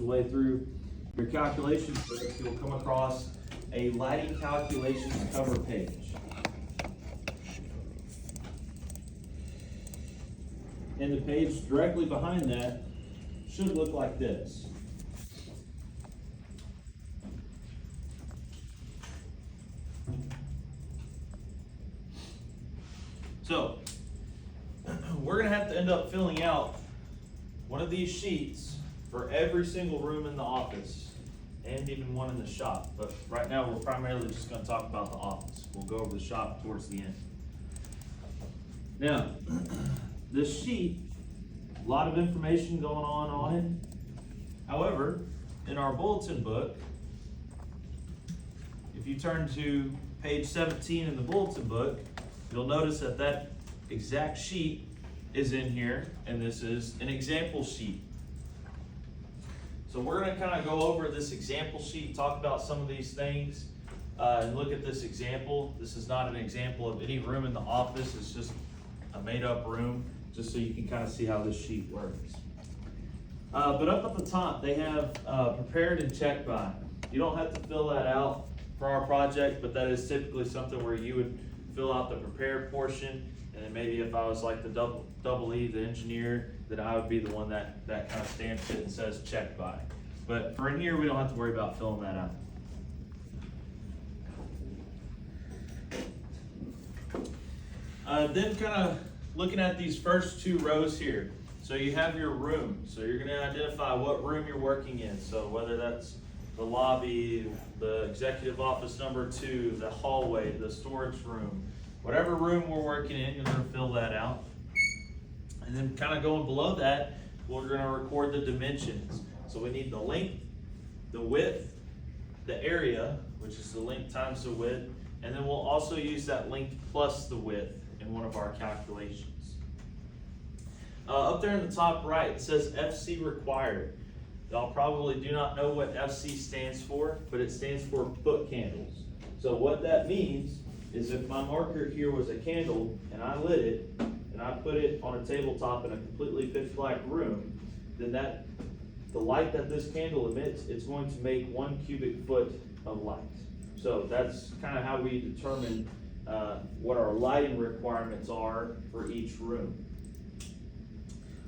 way through your calculations book, you'll come across a lighting calculations cover page. And the page directly behind that should look like this. So, we're going to have to end up filling out one of these sheets for every single room in the office and even one in the shop. But right now we're primarily just going to talk about the office. We'll go over the shop towards the end. Now, this sheet, a lot of information going on it. However, in our bulletin book, if you turn to page 17 in the bulletin book, you'll notice that that exact sheet is in here, and this is an example sheet. So we're going to kind of go over this example sheet, talk about some of these things, and look at this example. This is not an example of any room in the office. It's just a made-up room, just so you can kind of see how this sheet works. But up at the top, they have prepared and checked by. You don't have to fill that out for our project, but that is typically something where you would fill out the prepared portion, and then maybe if I was like the double E, the engineer, then I would be the one that kind of stamps it and says checked by. But for in here, we don't have to worry about filling that out. Then kind of looking at these first two rows here. So you have your room. So you're going to identify what room you're working in. So whether that's the lobby, the executive office number 2, the hallway, the storage room, whatever room we're working in, you're going to fill that out. And then kind of going below that, we're going to record the dimensions. So we need the length, the width, the area, which is the length times the width, and then we'll also use that length plus the width in one of our calculations. Up there in the top right, it says FC required. Y'all probably do not know what FC stands for, but it stands for foot candles. So what that means is if my marker here was a candle and I lit it and I put it on a tabletop in a completely pitch black room, then the light that this candle emits, it's going to make 1 cubic foot of light. So that's kind of how we determine what our lighting requirements are for each room.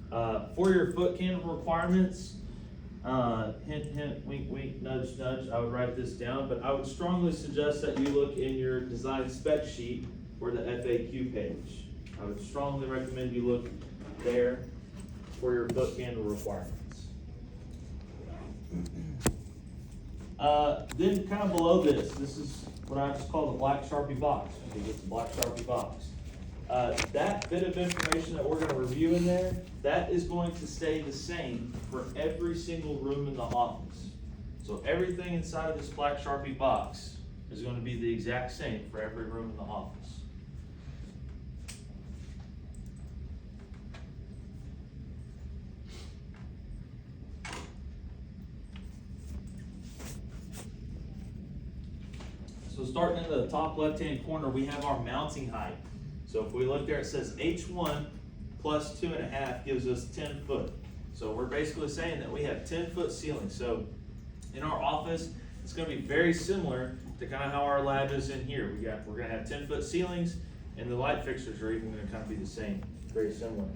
For your foot candle requirements, hint, hint, wink, wink, nudge, nudge, I would write this down, but I would strongly suggest that you look in your design spec sheet for the FAQ page. I would strongly recommend you look there for your foot candle requirements. Then kind of below this is what I just call the black Sharpie box. I think it's the black Sharpie box. That bit of information that we're going to review in there, that is going to stay the same for every single room in the office. So everything inside of this black Sharpie box is going to be the exact same for every room in the office. So starting in the top left-hand corner, we have our mounting height. So if we look there, it says H1 plus 2.5 gives us 10 foot. So we're basically saying that we have 10 foot ceilings. So in our office, it's going to be very similar to kind of how our lab is in here. We're going to have 10 foot ceilings, and the light fixtures are even going to kind of be the same, very similar.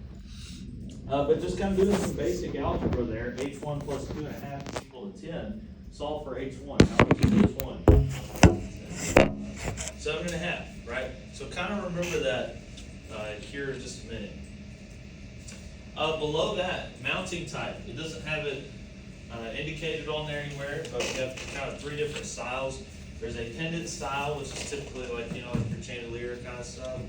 But just kind of doing some basic algebra there, H1 plus 2.5 is equal to 10. Solve for H1. How much is H1? 7.5, right? So kind of remember that here in just a minute. Below that, mounting type. It doesn't have it indicated on there anywhere, but we have kind of 3 different styles. There's a pendant style, which is typically like, like your chandelier kind of stuff.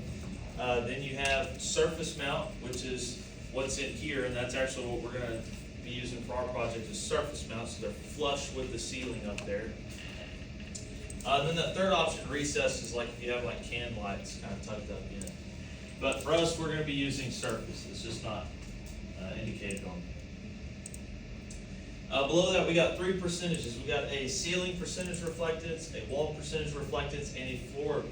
Then you have surface mount, which is what's in here, and that's actually what we're going to be using for our project is surface mount, so they're flush with the ceiling up there. Then the third option, recess, is like if you have like can lights kind of tucked up in it. But for us, we're going to be using surface. It's just not indicated on there. Below that, we got 3 percentages. We got a ceiling percentage reflectance, a wall percentage reflectance, and a floor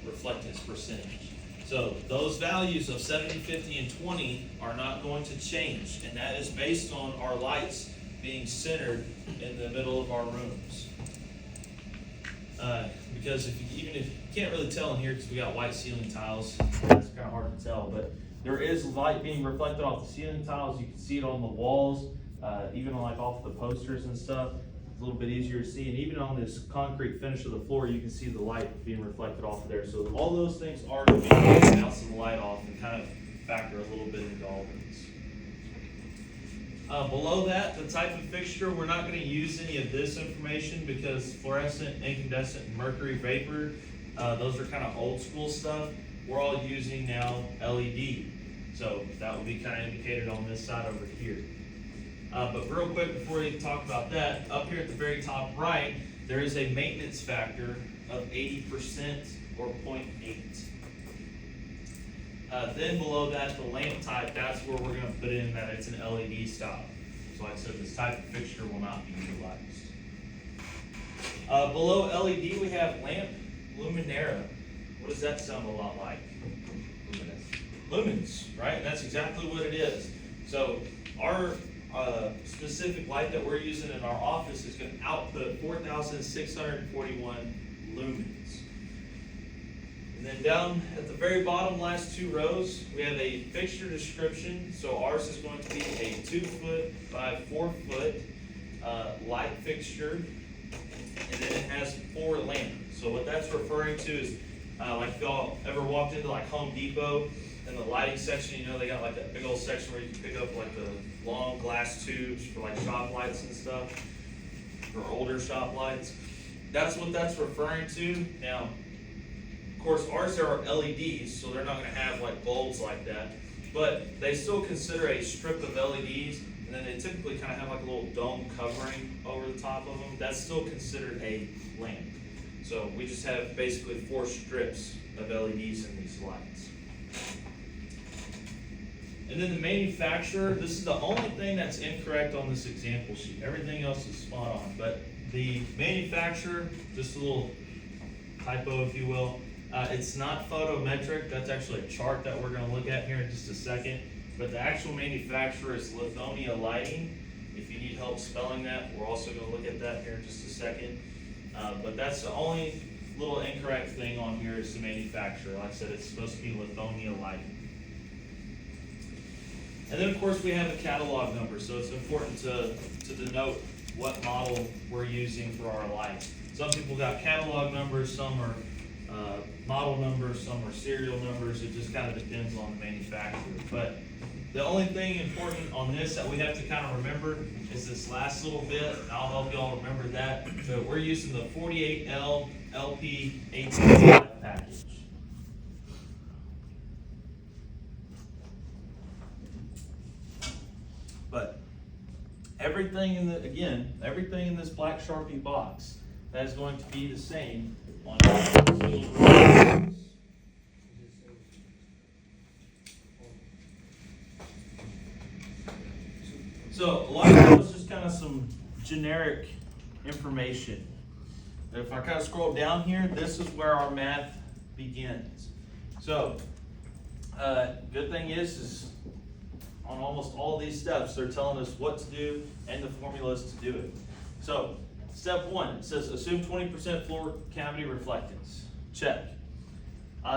reflectance percentage. So those values of 70, 50, and 20 are not going to change, and that is based on our lights being centered in the middle of our rooms. Because even if you can't really tell in here because we got white ceiling tiles, it's kind of hard to tell, but there is light being reflected off the ceiling tiles. You can see it on the walls, even on like off the posters and stuff. It's a little bit easier to see, and even on this concrete finish of the floor, you can see the light being reflected off of there. So all those things are to be bounce some light off and kind of factor a little bit into all of these. Below that, the type of fixture, we're not going to use any of this information because fluorescent, incandescent, and mercury vapor, those are kind of old school stuff. We're all using now LED. So that will be kind of indicated on this side over here. But real quick, before we talk about that, up here at the very top right, there is a maintenance factor of 80% or 0.8. Then below that, the lamp type, that's where we're going to put in that it's an LED style. So like I said, this type of fixture will not be utilized. Below LED, we have lamp luminera. What does that sound a lot like? Lumens, right? And that's exactly what it is. So our specific light that we're using in our office is going to output 4,641 lumens. And then down at the very bottom, last two rows, we have a fixture description. So ours is going to be a 2 foot by 4 foot light fixture, and then it has 4 lamps. So what that's referring to is, like if y'all ever walked into like Home Depot, in the lighting section, you know, they got like that big old section where you can pick up like the long glass tubes for like shop lights and stuff, for older shop lights. That's what that's referring to. Now, of course, ours are LEDs, so they're not going to have like bulbs like that, but they still consider a strip of LEDs, and then they typically kind of have like a little dome covering over the top of them. That's still considered a lamp. So we just have basically 4 strips of LEDs in these lights. And then the manufacturer, this is the only thing that's incorrect on this example sheet. Everything else is spot on. But the manufacturer, just a little typo if you will, it's not photometric. That's actually a chart that we're going to look at here in just a second. But the actual manufacturer is Lithonia Lighting. If you need help spelling that, we're also going to look at that here in just a second. But that's the only little incorrect thing on here is the manufacturer. Like I said, it's supposed to be Lithonia Lighting. And then of course we have a catalog number, so it's important to denote what model we're using for our lights. Some people got catalog numbers, some are model numbers, some are serial numbers. It just kind of depends on the manufacturer. But the only thing important on this that we have to kind of remember is this last little bit. I'll help you all remember that. So we're using the 48L LP 18 package. But everything everything in this black Sharpie box, that is going to be the same on all the So a lot of that was just kind of some generic information. If I kind of scroll down here, this is where our math begins. So good thing is on almost all these steps, they're telling us what to do and the formulas to do it. So, step 1, it says assume 20% floor cavity reflectance. Check.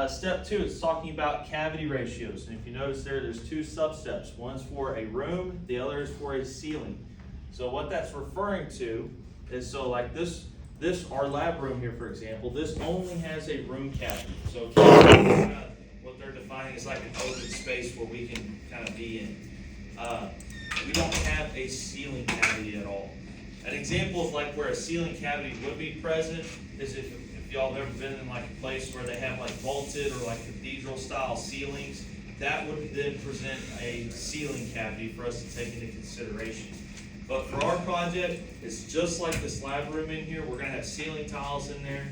Step 2, it's talking about cavity ratios. And if you notice there's 2 sub-steps. One's for a room, the other is for a ceiling. So what that's referring to is, so like this our lab room here, for example, this only has a room cavity. So what they're defining is like an open space where we can kind of be in. We don't have a ceiling cavity at all. An example of like where a ceiling cavity would be present is if y'all have ever been in like a place where they have like vaulted or like cathedral style ceilings, that would then present a ceiling cavity for us to take into consideration. But for our project, it's just like this lab room in here. We're going to have ceiling tiles in there.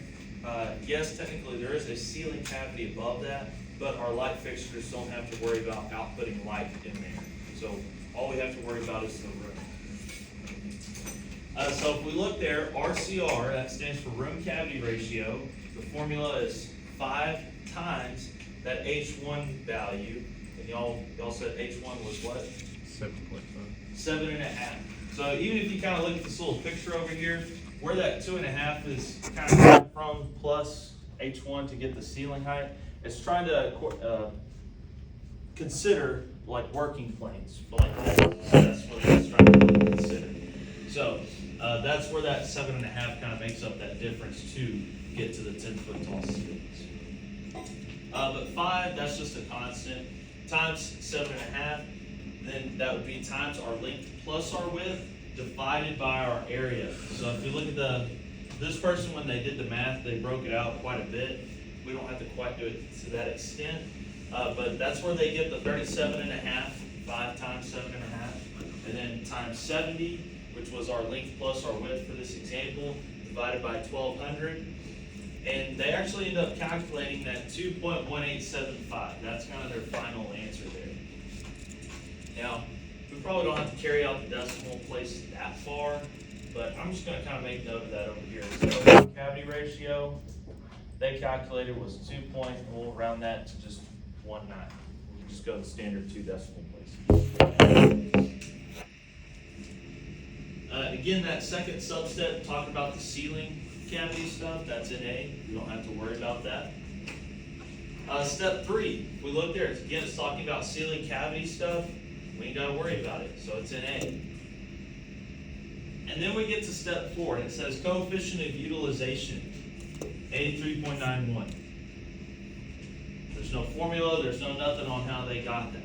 Yes, technically there is a ceiling cavity above that, but our light fixtures don't have to worry about outputting light in there. So all we have to worry about is the room. So if we look there, RCR, that stands for room cavity ratio. The formula is 5 times that H1 value. And y'all said H1 was what? 7.5. 7.5. So even if you kind of look at this little picture over here, where that 2.5 is kind of coming from plus H1 to get the ceiling height, it's trying to consider like working planes, like that. So that's what it's trying to consider. So that's where that 7.5 kind of makes up that difference to get to the 10-foot tall ceilings. But 5, that's just a constant, times 7.5, then that would be times our length plus our width divided by our area. So if you look at this person, when they did the math, they broke it out quite a bit. We don't have to quite do it to that extent, but that's where they get the 37.5, 5 times 7.5, and then times 70, which was our length plus our width for this example, divided by 1200. And they actually end up calculating that 2.1875. That's kind of their final answer there. Now, we probably don't have to carry out the decimal place that far, but I'm just going to kind of make note of that over here. So cavity ratio, they calculated was 2. We'll round that to just 1.9. We'll just go the standard 2 decimal places. Again, that second substep, talking about the ceiling cavity stuff, that's in A. We don't have to worry about that. Step 3, if we look there, it's talking about ceiling cavity stuff. We ain't got to worry about it, so it's in A. And then we get to step 4, and it says coefficient of utilization, 83.91. There's no formula, there's no nothing on how they got that.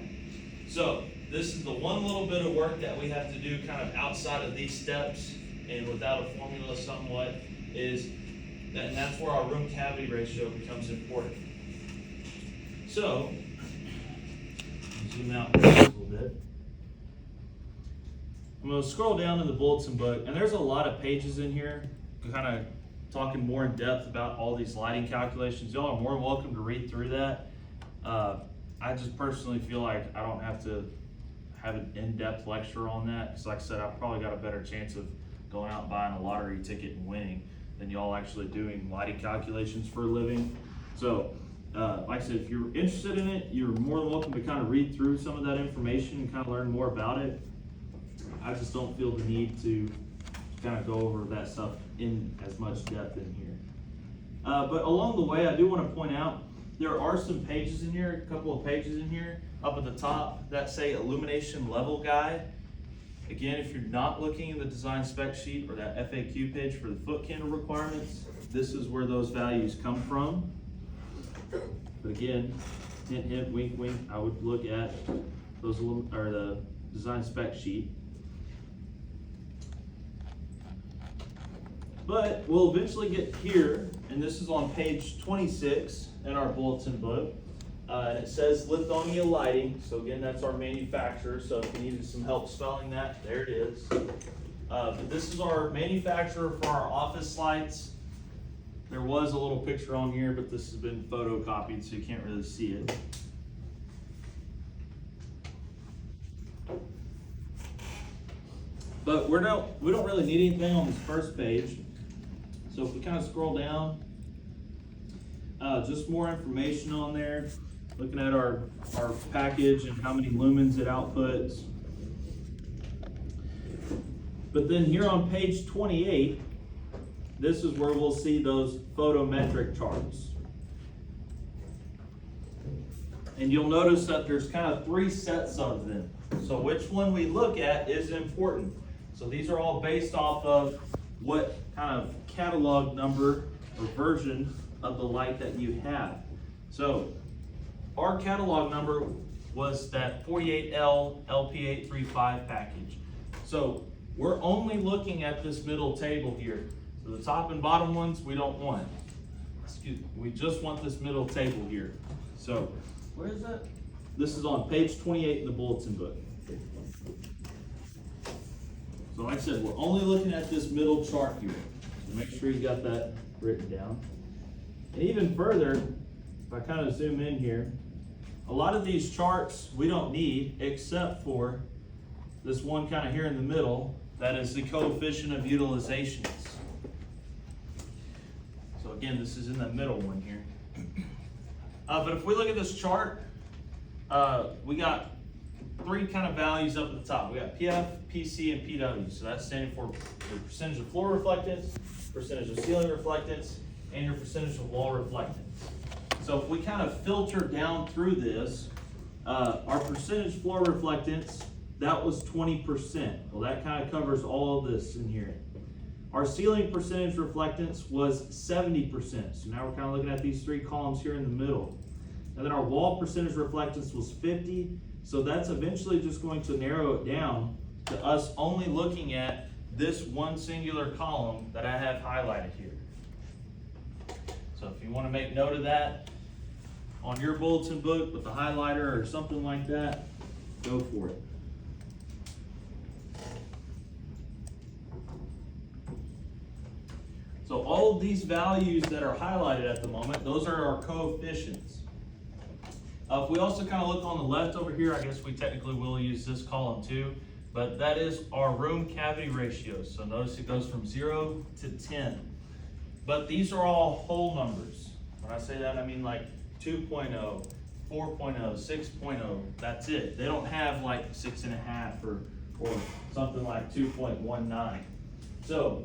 So this is the one little bit of work that we have to do kind of outside of these steps and without a formula somewhat, and that's where our room cavity ratio becomes important. So, zoom out just a little bit. I'm going to scroll down in the bulletin book, and there's a lot of pages in here kind of talking more in depth about all these lighting calculations. Y'all are more than welcome to read through that. I just personally feel like I don't have to have an in-depth lecture on that, because like I said, I've probably got a better chance of going out and buying a lottery ticket and winning than y'all actually doing lighting calculations for a living. So, like I said, if you're interested in it, you're more than welcome to kind of read through some of that information and kind of learn more about it. I just don't feel the need to kind of go over that stuff in as much depth in here. But along the way, I do want to point out, there are some pages in here, a couple of pages in here, up at the top that say illumination level guide. Again, if you're not looking at the design spec sheet or that FAQ page for the foot candle requirements, this is where those values come from. But again, hint, hint, wink, wink, I would look at those or the design spec sheet. But we'll eventually get here, and this is on page 26 in our bulletin book. And it says Lithonia Lighting. So again, that's our manufacturer. So if you needed some help spelling that, there it is. But this is our manufacturer for our office lights. There was a little picture on here, but this has been photocopied, so you can't really see it. But we don't really need anything on this first page. So if we kind of scroll down, just more information on there. Looking at our package and how many lumens it outputs. But then here on page 28, this is where we'll see those photometric charts. And you'll notice that there's kind of 3 sets of them. So which one we look at is important. So these are all based off of what kind of catalog number or version of the light that you have. So our catalog number was that 48L LP835 package. So we're only looking at this middle table here. So the top and bottom ones we don't want. Excuse me, we just want this middle table here. So where is that? This is on page 28 in the bulletin book. So like I said, we're only looking at this middle chart here. So make sure you got that written down. And even further, if I kind of zoom in here, a lot of these charts we don't need except for this one kind of here in the middle, that is the coefficient of utilizations. So again, this is in the middle one here. But if we look at this chart, we got three kind of values up at the top. We got PF, PC, and PW. So that's standing for your percentage of floor reflectance, percentage of ceiling reflectance, and your percentage of wall reflectance. So if we kind of filter down through this, our percentage floor reflectance, that was 20%. Well, that kind of covers all of this in here. Our ceiling percentage reflectance was 70%. So now we're kind of looking at these three columns here in the middle. And then our wall percentage reflectance was 50. So that's eventually just going to narrow it down to us only looking at this one singular column that I have highlighted here. So if you want to make note of that on your bulletin book with a highlighter or something like that, go for it. So all of these values that are highlighted at the moment, those are our coefficients. If we also kind of look on the left over here, I guess we technically will use this column too, but that is our room cavity ratios. So notice it goes from 0 to 10. But these are all whole numbers. When I say that, I mean like 2.0, 4.0, 6.0, that's it. They don't have like 6.5 or something like 2.19. So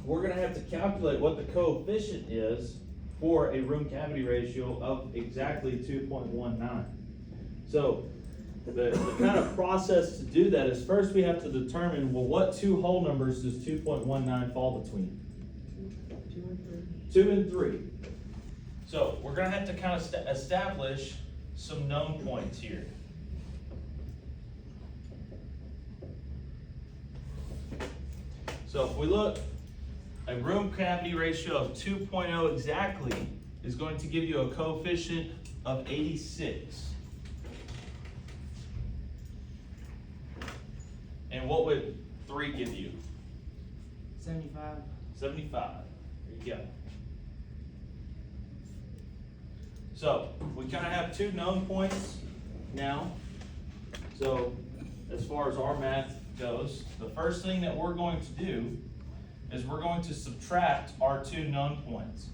we're gonna have to calculate what the coefficient is for a room cavity ratio of exactly 2.19. So the kind of process to do that is first we have to determine, well, what two whole numbers does 2.19 fall between? 2 and 3. So we're going to have to kind of establish some known points here. So if we look, a room cavity ratio of 2.0 exactly is going to give you a coefficient of 86. And what would 3 give you? 75. 75. There you go. So we kind of have two known points now. So as far as our math goes, the first thing that we're going to do is we're going to subtract our two known points.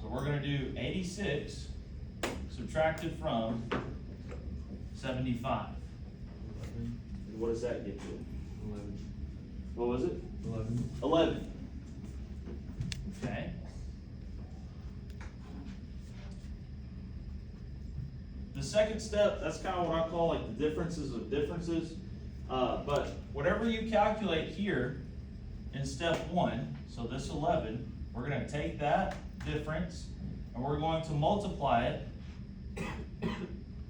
So we're going to do 86 subtracted from 75. And what does that get you? 11. What was it? 11. 11. Okay. The second step, that's kind of what I call like the differences of differences. But whatever you calculate here in step 1, so this 11, we're going to take that difference and we're going to multiply it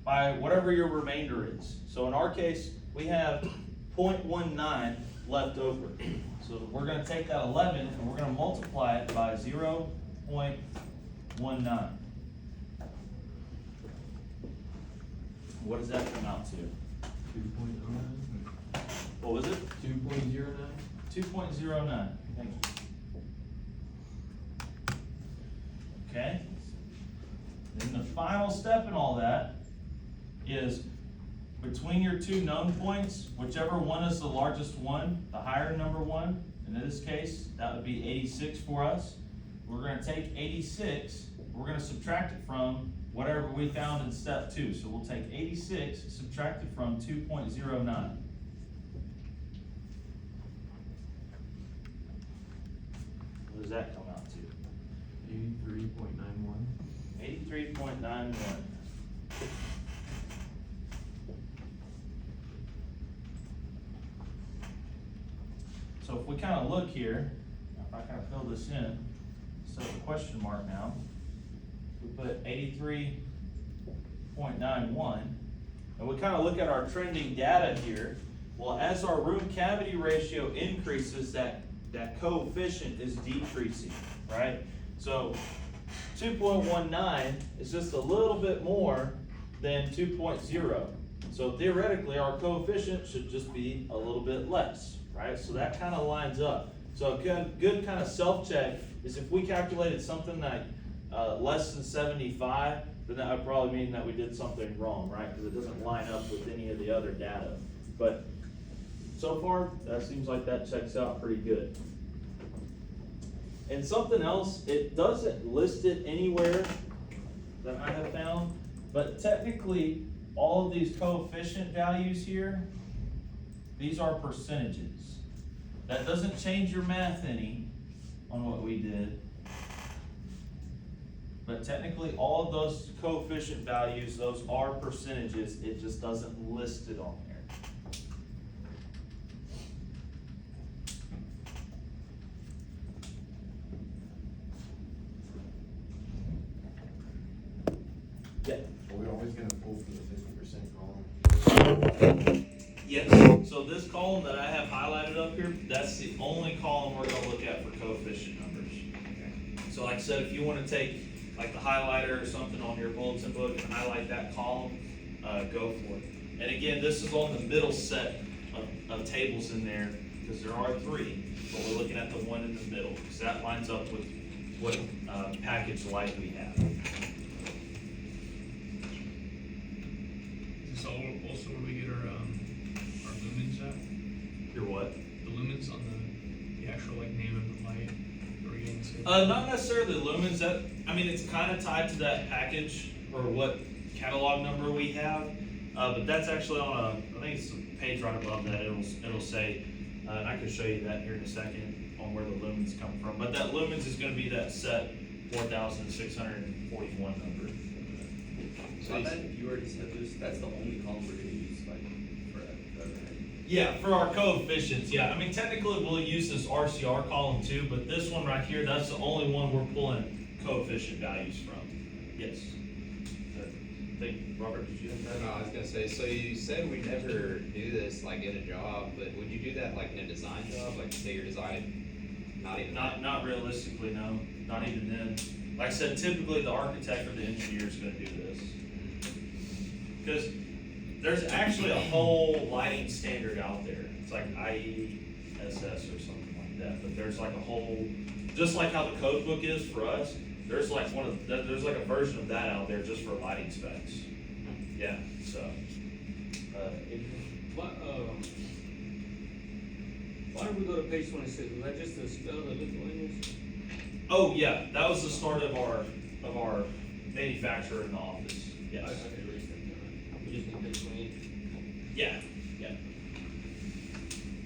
by whatever your remainder is. So in our case, we have 0.19 left over. So we're going to take that 11 and we're going to multiply it by 0.19. What does that come out to? 2.09. What was it? 2.09. 2.09. Thank you. Okay. Then the final step in all that is between your two known points, whichever one is the largest one, the higher number one, and in this case, that would be 86 for us. We're going to take 86, we're going to subtract it from whatever we found in step 2. So we'll take 86, subtract it from 2.09. What does that come out to? 83.91. 83.91. So if we kind of look here, if I kind of fill this in, so the question mark now, we put 83.91, and we kind of look at our trending data here. Well, as our room cavity ratio increases, that coefficient is decreasing, right? So 2.19 is just a little bit more than 2.0. So theoretically, our coefficient should just be a little bit less, right? So that kind of lines up. So a good kind of self-check is if we calculated something like less than 75, then that would probably mean that we did something wrong, right? Because it doesn't line up with any of the other data. But so far, that seems like that checks out pretty good. And something else, it doesn't list it anywhere that I have found, but technically all of these coefficient values here, these are percentages. That doesn't change your math any on what we did. But technically, all of those coefficient values, those are percentages, it just doesn't list it on there. Yeah. Are we always gonna pull from the 50% column? Yes, so this column that I have highlighted up here, that's the only column we're gonna look at for coefficient numbers. So like I said, if you wanna take like the highlighter or something on your bulletin book and highlight that column, go for it. And again, this is on the middle set of tables in there, because there are three, but we're looking at the one in the middle, because that lines up with what package like we have. Is this also where we get our lumens at? Your what? The lumens on the actual like name of the light? Are we getting saved? Not necessarily lumens, that, I mean, it's kind of tied to that package, or what catalog number we have, but that's actually on I think it's a page right above that, it'll say, and I can show you that here in a second, on where the lumens come from, but that lumens is gonna be that set 4,641 number. So I bet you already said this, that's the only column we're gonna use, like, for that, right? Yeah, for our coefficients, yeah, I mean, technically we'll use this RCR column too, but this one right here, that's the only one we're pulling coefficient values from, yes. I think, Robert, did you have that? No, I was gonna say, so you said we never do this like in a job, but would you do that like in a design job, like say you're designing, not even? Not realistically, no, not even then. Like I said, typically the architect or the engineer is gonna do this. Because there's actually a whole lighting standard out there, it's like IESS or something like that, but there's like a whole, just like how the code book is for us, there's like there's like a version of that out there just for lighting specs. Yeah, so. Why did we go to page 26? Was that just to spell the Lithuanians? Oh, yeah, that was the start of our manufacturer in the office, yes. We just need page 28. Yeah, yeah.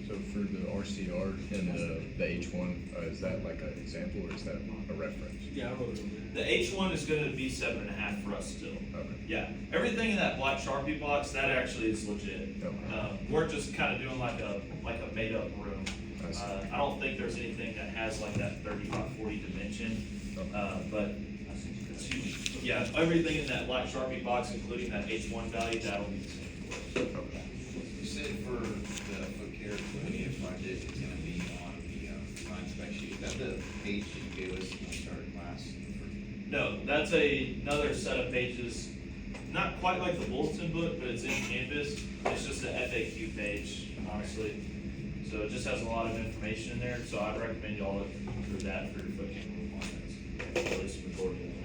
So for the RCR and the H1, is that like an example or is that a reference? Yeah, I wrote it on The H1 is gonna be 7.5 for us still. Okay. Yeah, everything in that black Sharpie box, that actually is legit. Okay. We're just kinda doing like a made up room. I see. I don't think there's anything that has like that 30 by 40 dimension, but, excuse me, yeah, everything in that black Sharpie box, including that H1 value, that'll be the same for us. Okay. You said for the foot care Lithuania project, it's gonna be on the design spec sheet, is that the page that you gave us when we started class? No, that's another set of pages, not quite like the bulletin book, but it's in Canvas. It's just an FAQ page, honestly. So it just has a lot of information in there, so I'd recommend y'all look through that for your foot candle requirements. At least majority of them.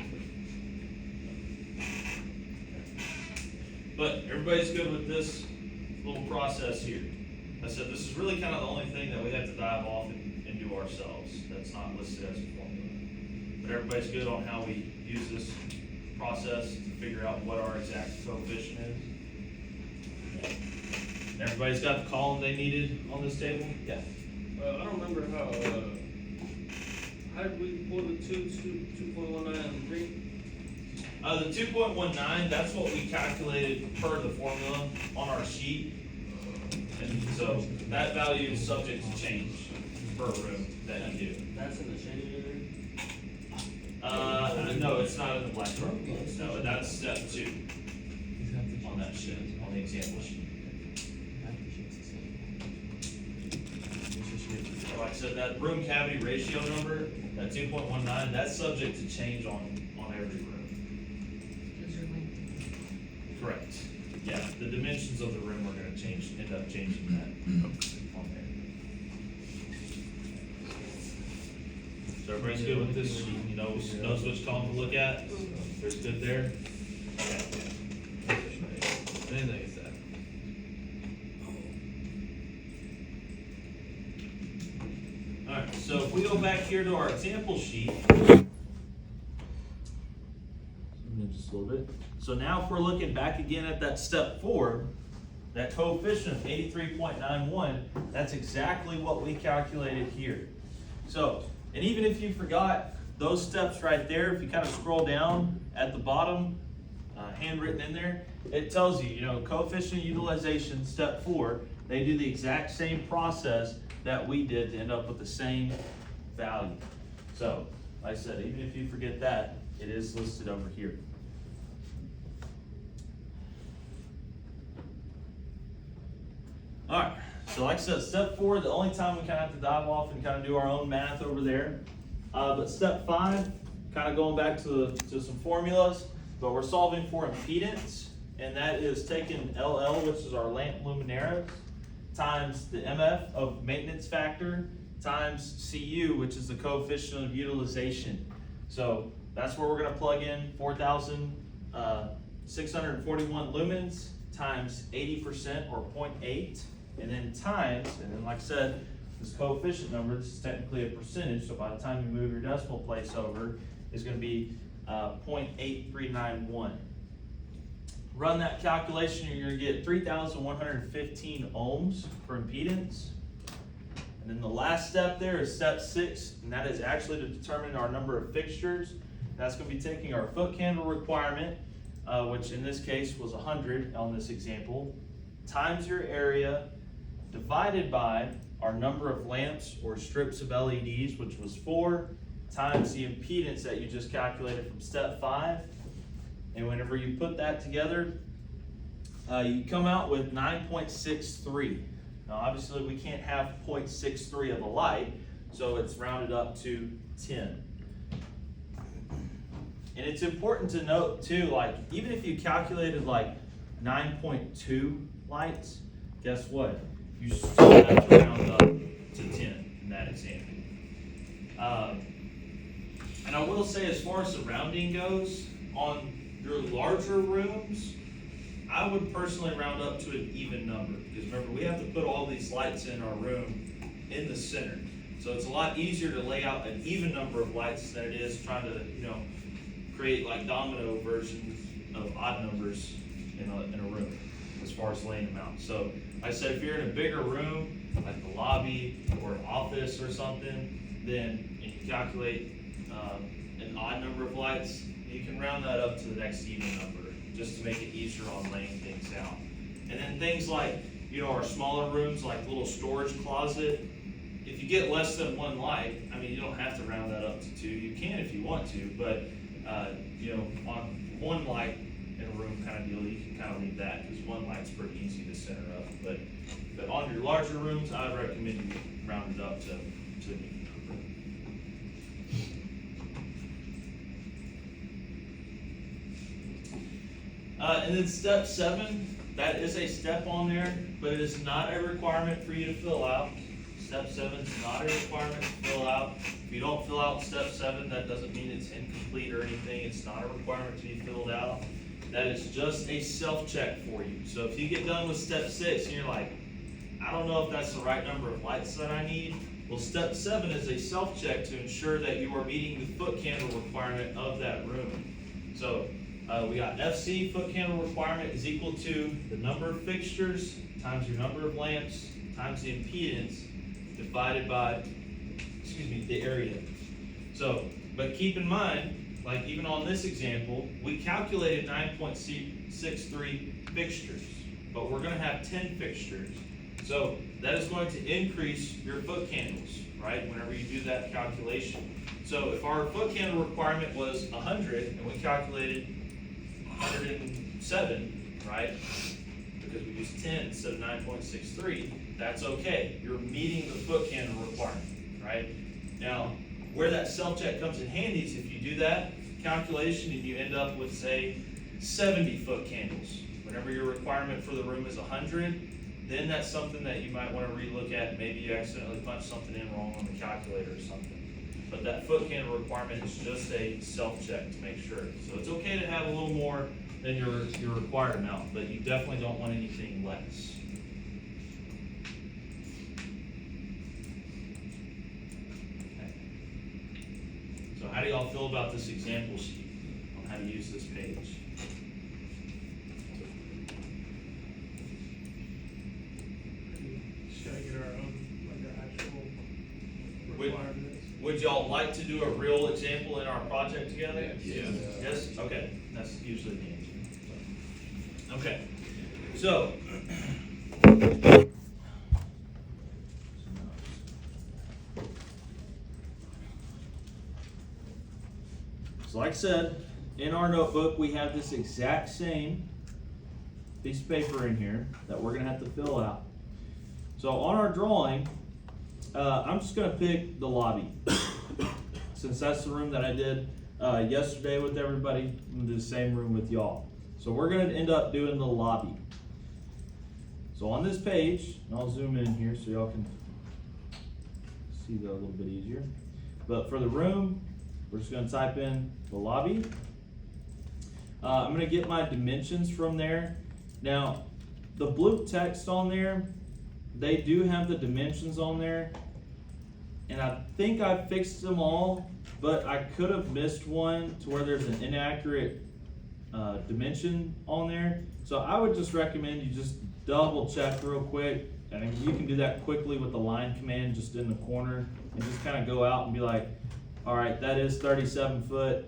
But everybody's good with this little process here. I said, this is really kind of the only thing that we have to dive off and do ourselves. That's not listed as a formula. But everybody's good on how we use this process to figure out what our exact coefficient is. Everybody's got the column they needed on this table? Yeah. I don't remember how did we pull the 2.19 and 3? The 2.19, that's what we calculated per the formula on our sheet. And so that value is subject to change per room that you do. That's in the change area? No, it's not in the black chart. No, that's step 2 on that sheet, on the example sheet. Like I said, that room cavity ratio number, that 2.19, that's subject to change on every room. Correct. Yeah, the dimensions of the room are gonna end up changing that on there. So everybody's good with this sheet, you know, knows which column to look at? Everybody's good there? Anything is that? Alright, so if we go back here to our example sheet. I'm gonna just a little bit. So now if we're looking back again at that step 4, that coefficient of 83.91, that's exactly what we calculated here. So, and even if you forgot those steps right there, if you kind of scroll down at the bottom, handwritten in there, it tells you, coefficient utilization, step 4, they do the exact same process that we did to end up with the same value. So, like I said, even if you forget that, it is listed over here. Alright, so like I said, step 4, the only time we kind of have to dive off and kind of do our own math over there. But step 5, kind of going back to some formulas, but we're solving for impedance, and that is taking LL, which is our lamp luminaires, times the MF of maintenance factor, times CU, which is the coefficient of utilization. So that's where we're going to plug in 4,641 lumens times 80% or 0.8, and then times, and then like I said, this coefficient number, this is technically a percentage, so by the time you move your decimal place over, is going to be 0.8391. Run that calculation, and you're going to get 3,115 ohms for impedance. And then the last step there is step 6, and that is actually to determine our number of fixtures. That's going to be taking our foot candle requirement, which in this case was 100 on this example, times your area, divided by our number of lamps or strips of LEDs, which was 4, times the impedance that you just calculated from step 5. And whenever you put that together, you come out with 9.63. Now obviously we can't have 0.63 of a light, so it's rounded up to 10. And it's important to note too, like even if you calculated like 9.2 lights, guess what? You still have to round up to 10 in that example. And I will say, as far as the rounding goes, on your larger rooms, I would personally round up to an even number, because remember, we have to put all these lights in our room in the center. So it's a lot easier to lay out an even number of lights than it is trying to, create like domino versions of odd numbers in a room as far as laying them out. So like I said, if you're in a bigger room, like the lobby or an office or something, then if you calculate an odd number of lights, you can round that up to the next even number, just to make it easier on laying things out. And then things like, our smaller rooms, like little storage closet, if you get less than 1 light, you don't have to round that up to 2. You can if you want to, but on 1 light in a room kind of deal, you can kind of leave that, because 1 light's pretty easy to center up. But on your larger rooms, I would recommend you round it up to an even number. And then step 7, that is a step on there, but it is not a requirement for you to fill out. Step 7 is not a requirement to fill out. If you don't fill out step 7, that doesn't mean it's incomplete or anything. It's not a requirement to be filled out. That is just a self-check for you. So if you get done with step 6 and you're like, I don't know if that's the right number of lights that I need, well, step 7 is a self-check to ensure that you are meeting the foot candle requirement of that room. So we got FC, foot candle requirement, is equal to the number of fixtures times your number of lamps times the impedance divided by, the area. So, but keep in mind, like even on this example, we calculated 9.63 fixtures, but we're going to have 10 fixtures. So that is going to increase your foot candles, right, whenever you do that calculation. So if our foot candle requirement was 100 and we calculated 107, right, because we used 10 instead of 9.63, that's okay. You're meeting the foot candle requirement, right? Now, where that self-check comes in handy is if you do that calculation and you end up with, say, 70 foot candles. Whenever your requirement for the room is 100, then that's something that you might want to relook at. Maybe you accidentally punched something in wrong on the calculator or something. But that foot candle requirement is just a self-check to make sure. So it's okay to have a little more than your required amount, but you definitely don't want anything less. Okay. So how do y'all feel about this example sheet on how to use this page. Just gotta get our own, like our actual Wait. requirements. Would y'all like to do a real example in our project together? Yes. Yes, okay, that's usually the answer. Okay, so. So like I said, in our notebook, we have this exact same piece of paper in here that we're gonna have to fill out. So on our drawing, I'm just gonna pick the lobby. Since that's the room that I did yesterday with everybody, I'm gonna do the same room with y'all. So we're gonna end up doing the lobby. So on this page, and I'll zoom in here so y'all can see that a little bit easier. But for the room, we're just gonna type in the lobby. I'm gonna get my dimensions from there. Now, the blue text on there, they do have the dimensions on there. And I think I fixed them all, but I could have missed one to where there's an inaccurate dimension on there. So I would just recommend you just double check real quick. And you can do that quickly with the line command just in the corner and just kind of go out and be like, all right, that is 37 foot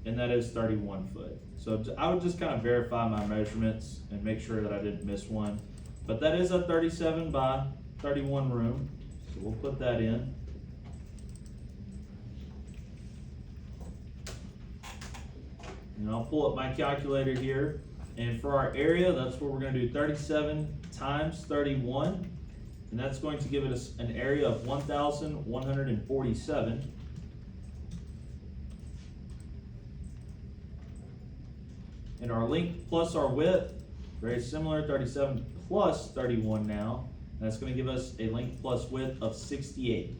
and that is 31 foot. So I would just kind of verify my measurements and make sure that I didn't miss one. But that is a 37 by 31 room. So we'll put that in. And I'll pull up my calculator here. And for our area, that's what we're gonna do, 37 times 31. And that's going to give us an area of 1,147. And our length plus our width, very similar, 37 plus 31 now. And that's gonna give us a length plus width of 68.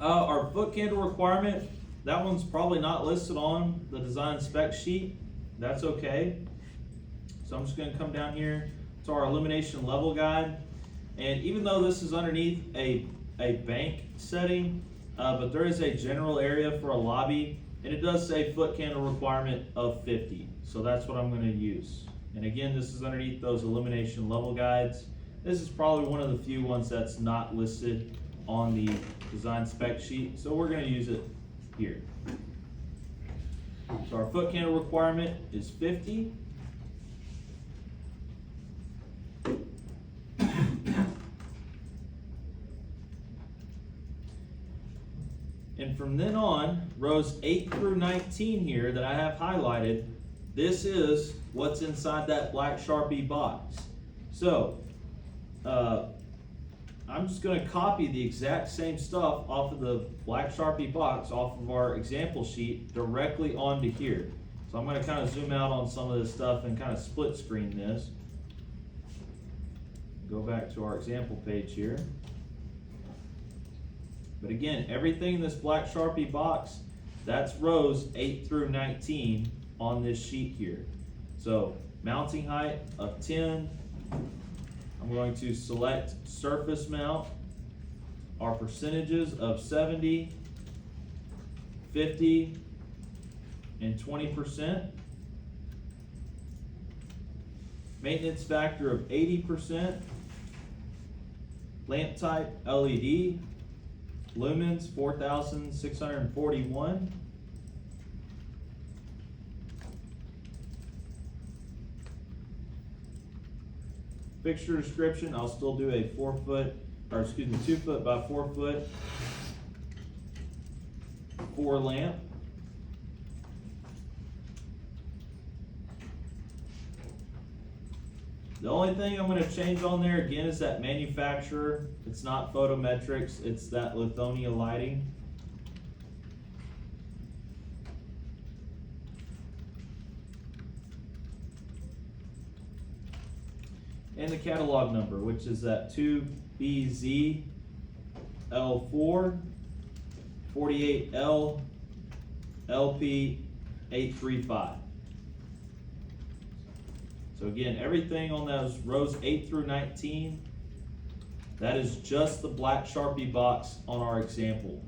Our foot candle requirement, that one's probably not listed on the design spec sheet. That's okay. So I'm just gonna come down here to our illumination level guide. And even though this is underneath a bank setting, but there is a general area for a lobby, and it does say foot candle requirement of 50. So that's what I'm gonna use. And again, this is underneath those illumination level guides. This is probably one of the few ones that's not listed on the design spec sheet, so we're gonna use it here. So our foot candle requirement is 50. And from then on, rows 8 through 19 here that I have highlighted, this is what's inside that black Sharpie box. So, I'm just gonna copy the exact same stuff off of the black Sharpie box off of our example sheet directly onto here. So I'm gonna kind of zoom out on some of this stuff and kind of split screen this. Go back to our example page here. But again, everything in this black Sharpie box, that's rows 8 through 19 on this sheet here. So mounting height of 10, I'm going to select surface mount, our percentages of 70, 50, and 20%. Maintenance factor of 80%. Lamp type LED. Lumens 4,641. Fixture description, I'll still do a 2 foot by 4 foot 4 lamp. The only thing I'm gonna change on there again is that manufacturer. It's not Photometrics, it's that Lithonia lighting. And the catalog number, which is that 2BZL4 48L LP 835. So again, everything on those rows 8 through 19 That is just the black Sharpie box on our example.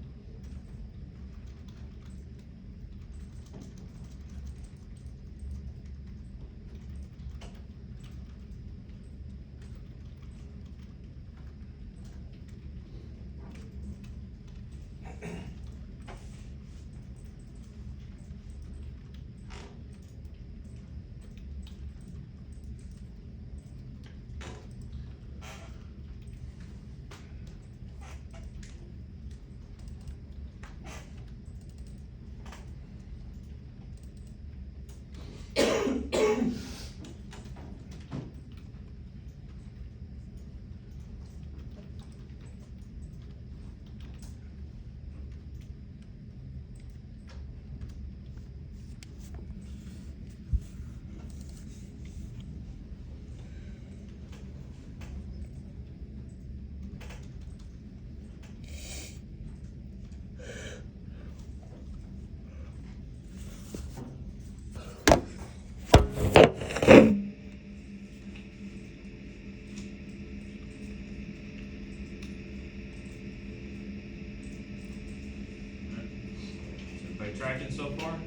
Everybody tracking so far?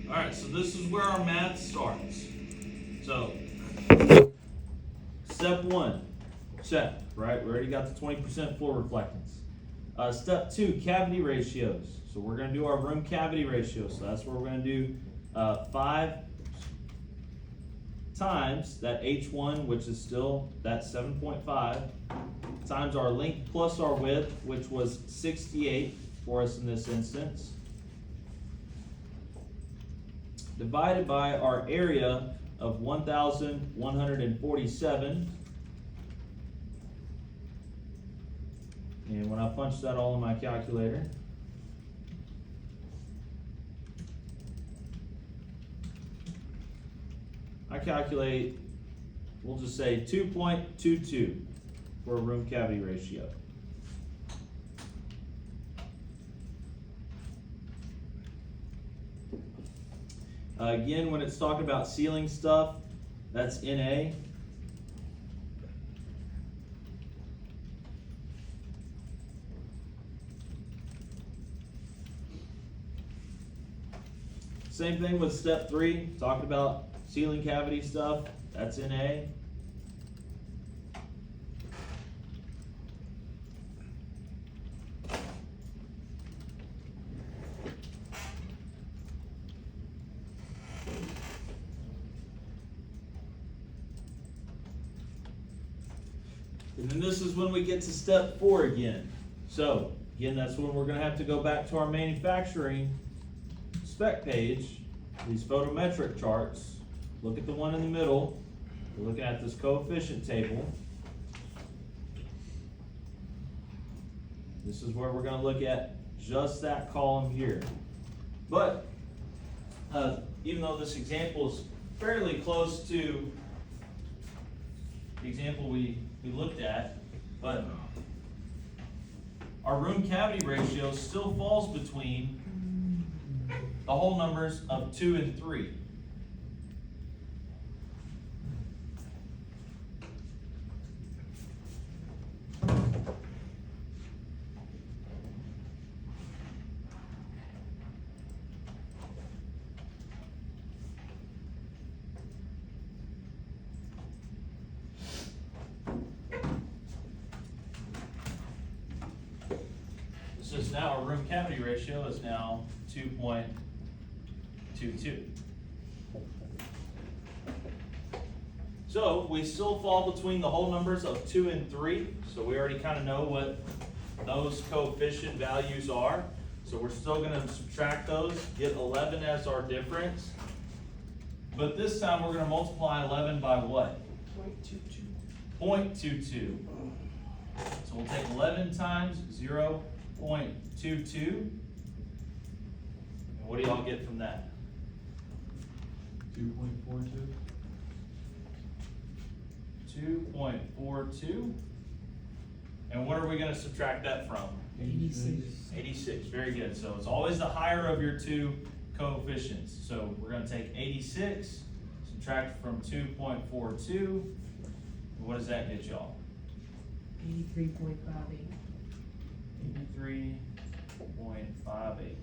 Alright, so this is where our math starts. So, step one, check, right? We already got the 20% floor reflectance. Step two, cavity ratios. So we're gonna do our room cavity ratio. So that's where we're gonna do 5 times that H1, which is still that 7.5, times our length plus our width, which was 68 for us in this instance, divided by our area of 1,147. And when I punch that all in my calculator, I calculate, we'll just say 2.22 for a room cavity ratio. Again, when it's talking about ceiling stuff, that's NA. Same thing with step 3, talked about ceiling cavity stuff, that's NA. And then this is when we get to step 4 again. So, again, that's when we're gonna have to go back to our manufacturing spec page, these photometric charts. Look at the one in the middle. We're looking at this coefficient table. This is where we're gonna look at just that column here. But, even though this example is fairly close to the example we looked at, but our room cavity ratio still falls between the whole numbers of 2 and 3. So now our room cavity ratio is now 2.22. So we still fall between the whole numbers of 2 and 3. So we already kind of know what those coefficient values are. So we're still going to subtract those, get 11 as our difference. But this time we're going to multiply 11 by what? 0.22. So we'll take 11 times 0.22. And what do y'all get from that? 2.42. 2.42. And what are we going to subtract that from? 86. 86, very good. So it's always the higher of your two coefficients. So we're going to take 86, Subtract from 2.42, what does that get y'all? 83.58. 83.58.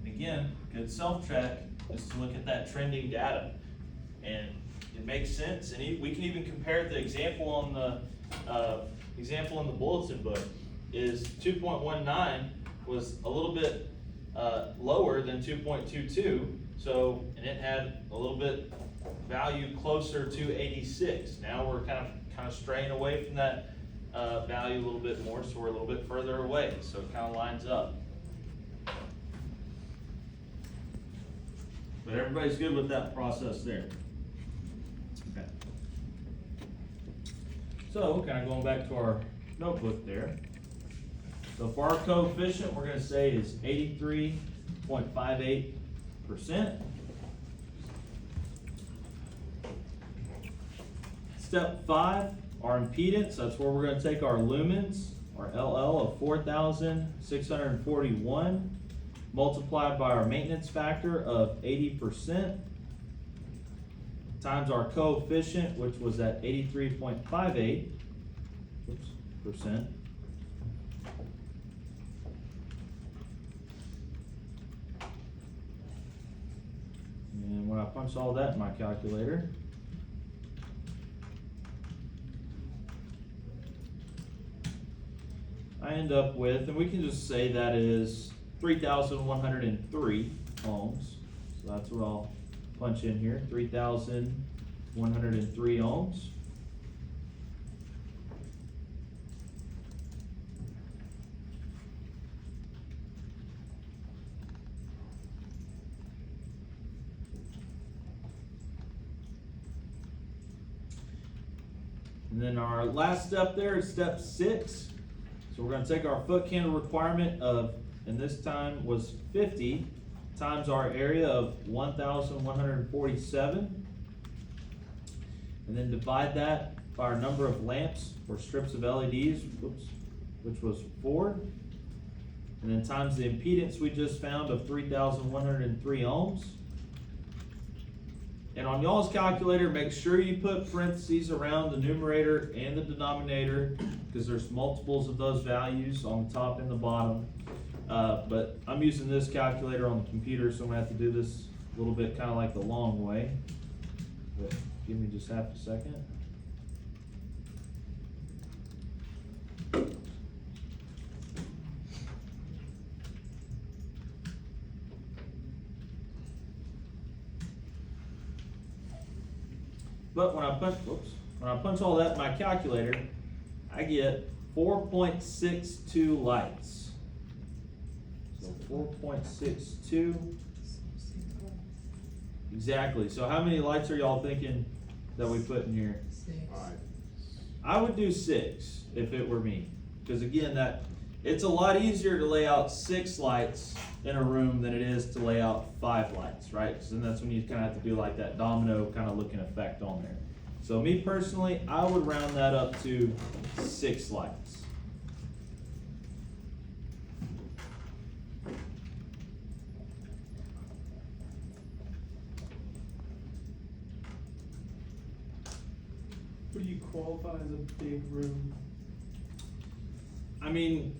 And again, good self-check is to look at that trending data. And it makes sense, and we can even compare the example on the, example in the bulletin book is 2.19 was a little bit, lower than 2.22. So, and it had a little bit value closer to 86. Now we're kind of straying away from that, value a little bit more, so we're a little bit further away, so it kind of lines up. But everybody's good with that process there. Okay. So, kind of going back to our notebook there. So for our coefficient, we're gonna say is 83.58%. Step 5, our impedance, that's where we're gonna take our lumens, our LL of 4,641, multiplied by our maintenance factor of 80%, times our coefficient, which was at 83.58%. And when I punch all that in my calculator, I end up with, and we can just say that is 3,103 ohms. So that's what I'll punch in here, 3,103 ohms. And then our last step there is step 6. So we're gonna take our foot candle requirement of, and this time was 50, times our area of 1,147. And then divide that by our number of lamps or strips of LEDs, which was 4. And then times the impedance we just found of 3,103 ohms. And on y'all's calculator, make sure you put parentheses around the numerator and the denominator, because there's multiples of those values on the top and the bottom. But I'm using this calculator on the computer, so I'm gonna have to do this a little bit kind of like the long way. But give me just half a second. But when I punch all that in my calculator, I get 4.62 lights. So 4.62. Exactly. So how many lights are y'all thinking that we put in here? 6. 5. I would do 6 if it were me. Because again, it's a lot easier to lay out 6 lights in a room than it is to lay out 5 lights, right? Because then that's when you kind of have to do like that domino kind of looking effect on there. So me personally, I would round that up to 6 lights. What do you qualify as a big room? I mean,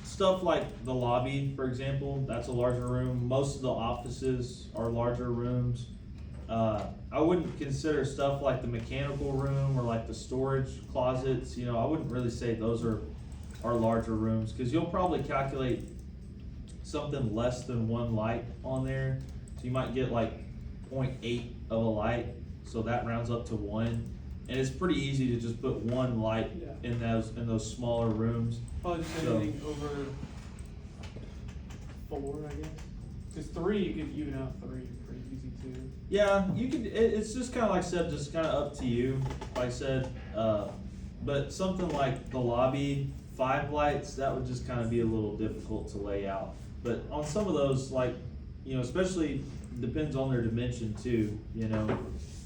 stuff like the lobby, for example, that's a larger room. Most of the offices are larger rooms. I wouldn't consider stuff like the mechanical room or like the storage closets, I wouldn't really say those are larger rooms, because you'll probably calculate something less than 1 light on there. So you might get like 0.8 of a light, so that rounds up to 1. And it's pretty easy to just put 1 light in those smaller rooms. Probably just So- anything over 4, I guess. Cause 3, you could even out 3 pretty easy too. Yeah, you could. It's just kind of like I said, just kind of up to you. Like I said, but something like the lobby, 5 lights, that would just kind of be a little difficult to lay out. But on some of those, like especially depends on their dimension too.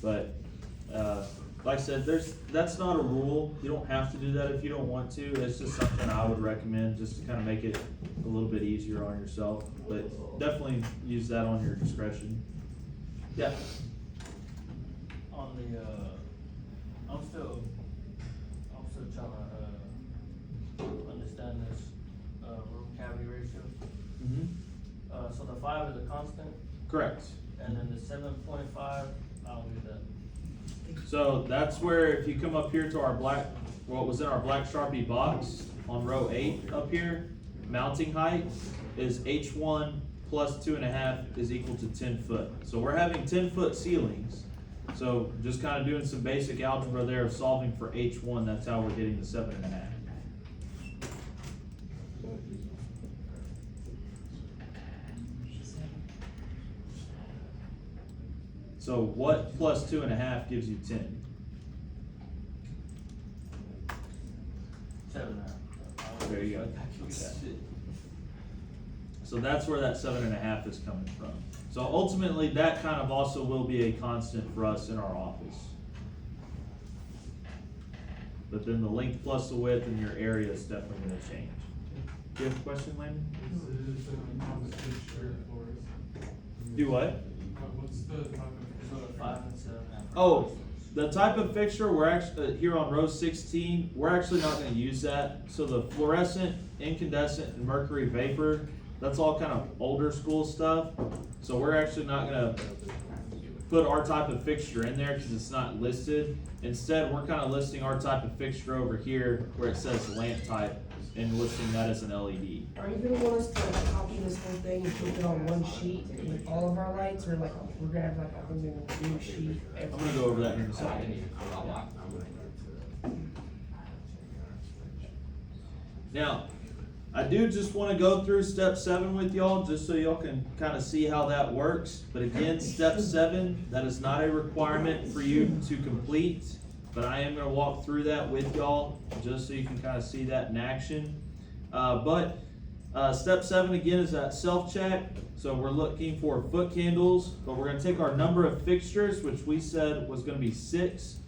But like I said, that's not a rule. You don't have to do that if you don't want to. It's just something I would recommend just to kind of make it a little bit easier on yourself. But definitely use that on your discretion. Yeah. On the, I'm still trying to, understand this, room cavity ratio. Mm-hmm. So the 5 is a constant, Correct. and then the 7.5, I don't get that. So that's where if you come up here to our what was in our black Sharpie box on row 8 up here, mounting height is H1 plus 2.5 is equal to 10 foot. So we're having 10-foot ceilings. So just kind of doing some basic algebra there of solving for H1, that's how we're getting the 7.5. So what plus 2.5 gives you 10? 7.5. There you go. So that's where that 7.5 is coming from. So ultimately, that kind of also will be a constant for us in our office. But then the length plus the width and your area is definitely gonna change. Do you have a question, Landon? Do what? What's the type So the 5 and 7.5. Oh, the type of fixture, we're actually, here on row 16, we're actually not gonna use that. So the fluorescent, incandescent, and mercury vapor, that's all kind of older school stuff. So we're actually not gonna put our type of fixture in there because it's not listed. Instead, we're kind of listing our type of fixture over here where it says lamp type and listing that as an LED. Are you gonna want us to like copy this whole thing and put it on one sheet with all of our lights, or like we're gonna have like a whole new sheet? I'm gonna go over that in a second. Now, I do just wanna go through step 7 with y'all, just so y'all can kind of see how that works. But again, step 7, that is not a requirement for you to complete, but I am gonna walk through that with y'all, just so you can kind of see that in action. Step 7 again is that self-check. So we're looking for foot candles, but we're gonna take our number of fixtures, which we said was gonna be 6,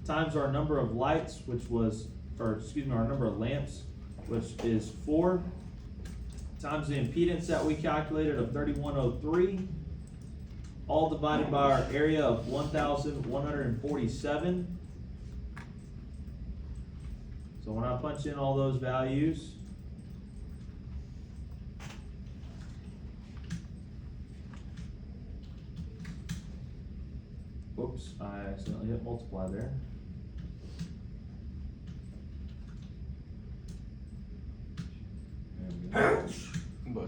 times our number of lights, our number of lamps, which is 4, times the impedance that we calculated of 3103, all divided by our area of 1,147. So when I punch in all those values, whoops, I accidentally hit multiply there. There we go.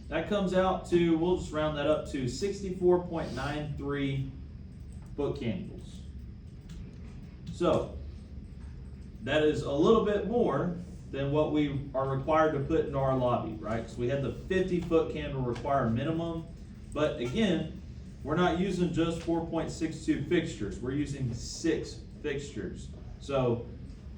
That comes out to, we'll just round that up to 64.93 foot candles. So, that is a little bit more than what we are required to put in our lobby, right? So we had the 50-foot candle required minimum, but again, we're not using just 4.62 fixtures, we're using 6 fixtures. So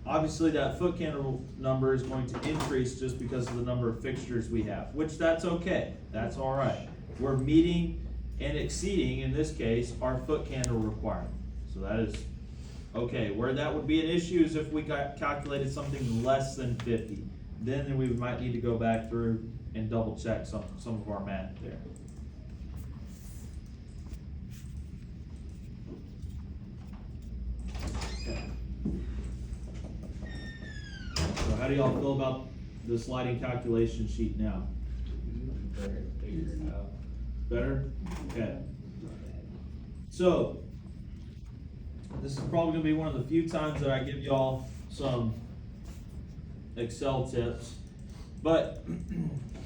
obviously that foot candle number is going to increase just because of the number of fixtures we have, which that's okay, that's all right. We're meeting and exceeding, in this case, our foot candle requirement. So that is okay. Where that would be an issue is if we calculated something less than 50. Then we might need to go back through and double check some of our math there. Okay. So how do y'all feel about this lighting calculation sheet now? Better? Okay. So, this is probably gonna be one of the few times that I give y'all some Excel tips. But,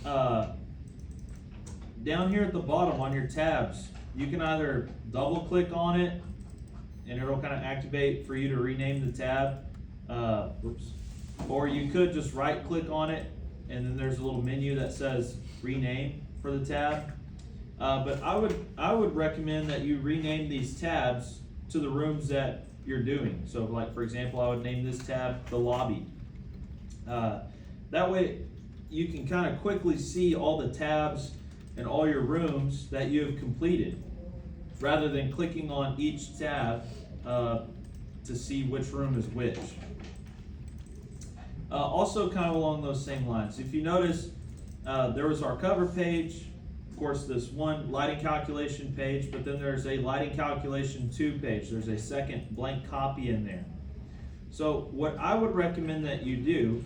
down here at the bottom on your tabs, you can either double click on it and it'll kind of activate for you to rename the tab. Or you could just right click on it and then there's a little menu that says rename for the tab. But I would recommend that you rename these tabs to the rooms that you're doing. So like, for example, I would name this tab the lobby. That way you can kind of quickly see all the tabs and all your rooms that you have completed, rather than clicking on each tab to see which room is which. Also kind of along those same lines, if you notice, there was our cover page, of course this one lighting calculation page, but then there's a lighting calculation 2 page. There's a second blank copy in there. So what I would recommend that you do,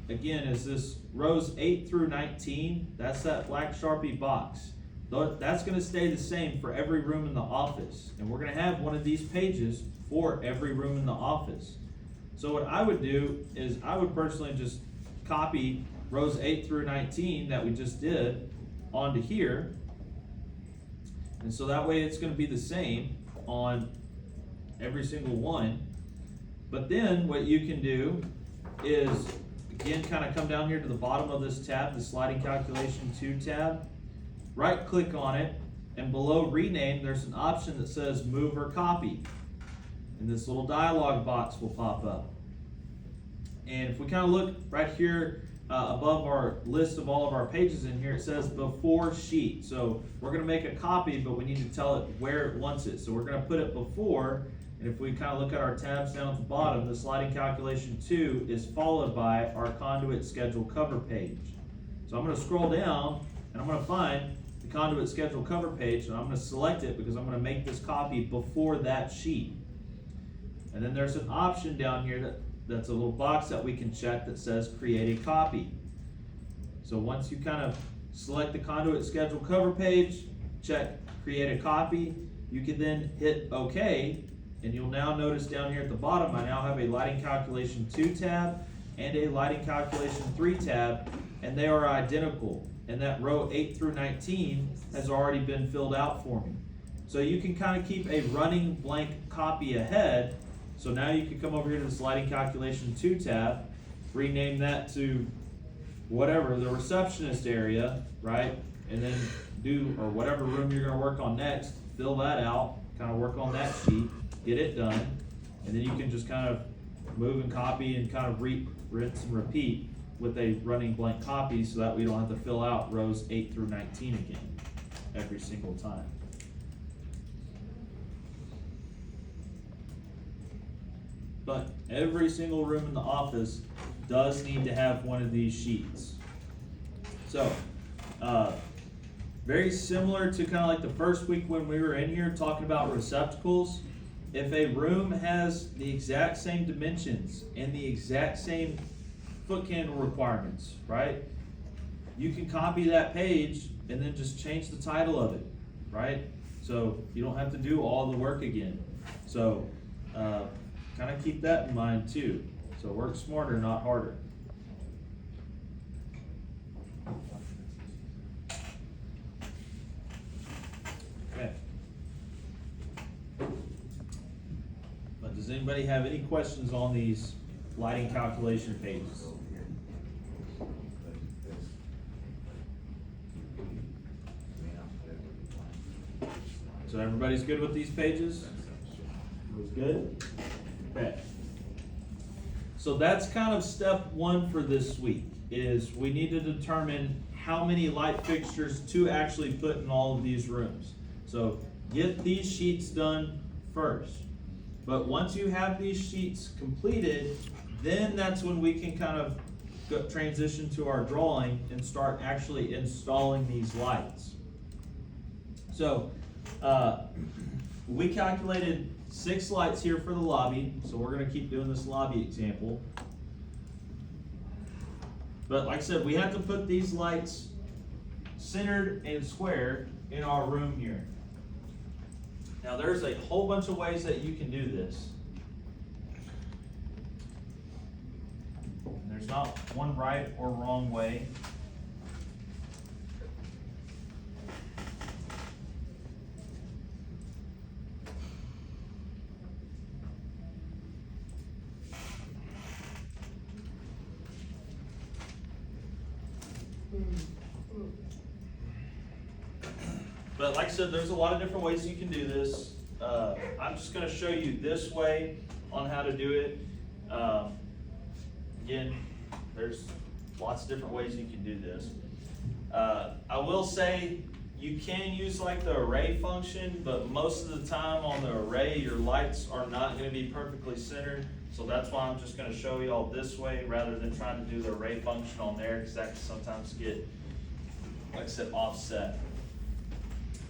again, is this rows 8 through 19, that's that black Sharpie box. That's gonna stay the same for every room in the office. And we're gonna have one of these pages for every room in the office. So what I would do is I would personally just copy rows 8 through 19 that we just did onto here. And so that way it's gonna be the same on every single one. But then what you can do is, again, kind of come down here to the bottom of this tab, the sliding calculation 2 tab, right click on it, and below rename, there's an option that says move or copy. And this little dialog box will pop up. And if we kind of look right here above our list of all of our pages in here, it says before sheet. So we're gonna make a copy, but we need to tell it where it wants it. So we're gonna put it before, and if we kind of look at our tabs down at the bottom, the sliding calculation 2 is followed by our conduit schedule cover page. So I'm gonna scroll down and I'm gonna find the conduit schedule cover page, and I'm gonna select it because I'm gonna make this copy before that sheet. And then there's an option down here that's a little box that we can check that says create a copy. So once you kind of select the conduit schedule cover page, check create a copy, you can then hit OK, and you'll now notice down here at the bottom, I now have a lighting calculation 2 tab and a lighting calculation 3 tab, and they are identical. And that row 8 through 19 has already been filled out for me. So you can kind of keep a running blank copy ahead. So now you can come over here to the sliding calculation 2 tab, rename that to whatever, the receptionist area, right? And then do, or whatever room you're gonna work on next, fill that out, kind of work on that sheet, get it done. And then you can just kind of move and copy and kind of rinse and repeat with a running blank copy, so that we don't have to fill out rows 8 through 19 again every single time. But every single room in the office does need to have one of these sheets. So, very similar to kind of like the first week when we were in here talking about receptacles. If a room has the exact same dimensions and the exact same foot candle requirements, right? You can copy that page and then just change the title of it, right? So you don't have to do all the work again. So, kind of keep that in mind too. So work smarter, not harder. Okay. But does anybody have any questions on these lighting calculation pages? So everybody's good with these pages? Was good? Okay. So that's kind of step one for this week, is we need to determine how many light fixtures to actually put in all of these rooms. So get these sheets done first. But once you have these sheets completed, then that's when we can kind of transition to our drawing and start actually installing these lights. So we calculated 6 lights here for the lobby, so we're gonna keep doing this lobby example. But like I said, we have to put these lights centered and square in our room here. Now there's a whole bunch of ways that you can do this. And there's not one right or wrong way. But like I said, there's a lot of different ways you can do this. I'm just gonna show you this way on how to do it. Again, there's lots of different ways you can do this. I will say you can use like the array function, but most of the time on the array, your lights are not gonna be perfectly centered. So that's why I'm just gonna show you all this way rather than trying to do the array function on there, because that can sometimes get, like I said, offset.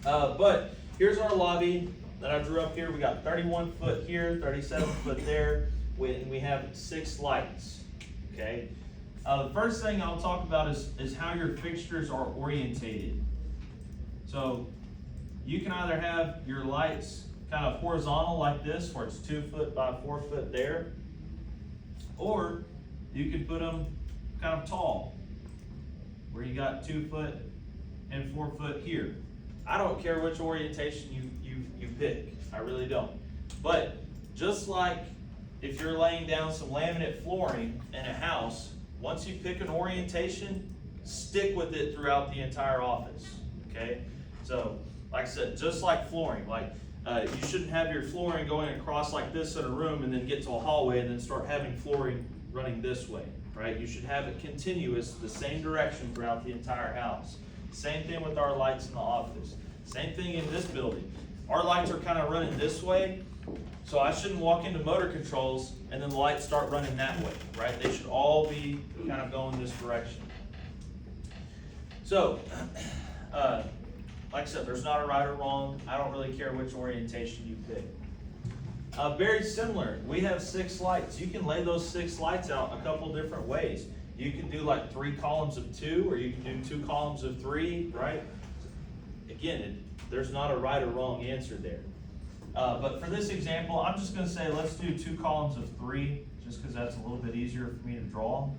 But here's our lobby that I drew up here. We got 31 foot here, 37 foot there. We have 6 lights, okay? The first thing I'll talk about is how your fixtures are orientated. So you can either have your lights kind of horizontal like this, where it's 2 foot by 4 foot there, or you could put them kind of tall, where you got 2 foot and 4 foot here. I don't care which orientation you pick, I really don't. But just like if you're laying down some laminate flooring in a house, once you pick an orientation, stick with it throughout the entire office, okay? So, like I said, just like flooring, like you shouldn't have your flooring going across like this in a room and then get to a hallway and then start having flooring running this way, right? You should have it continuous, the same direction throughout the entire house. Same thing with our lights in the office. Same thing in this building. Our lights are kind of running this way, so I shouldn't walk into motor controls and then the lights start running that way, right? They should all be kind of going this direction. So, like I said, there's not a right or wrong. I don't really care which orientation you pick. Very similar, we have 6 lights. You can lay those 6 lights out a couple different ways. You can do like 3 columns of 2, or you can do 2 columns of 3, right? Again, there's not a right or wrong answer there. But for this example, I'm just gonna say let's do 2 columns of 3, just because that's a little bit easier for me to draw.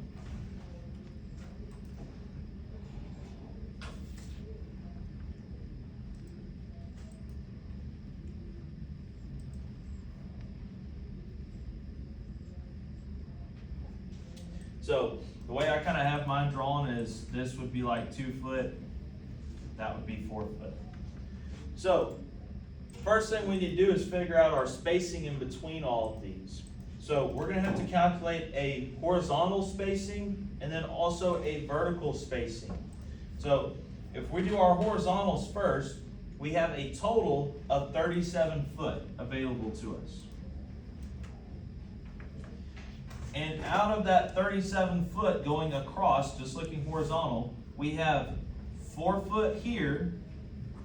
So the way I kind of have mine drawn is this would be like 2 foot, that would be 4 foot. So first thing we need to do is figure out our spacing in between all of these. So we're gonna have to calculate a horizontal spacing and then also a vertical spacing. So if we do our horizontals first, we have a total of 37 foot available to us. And out of that 37 foot going across, just looking horizontal, we have 4 foot here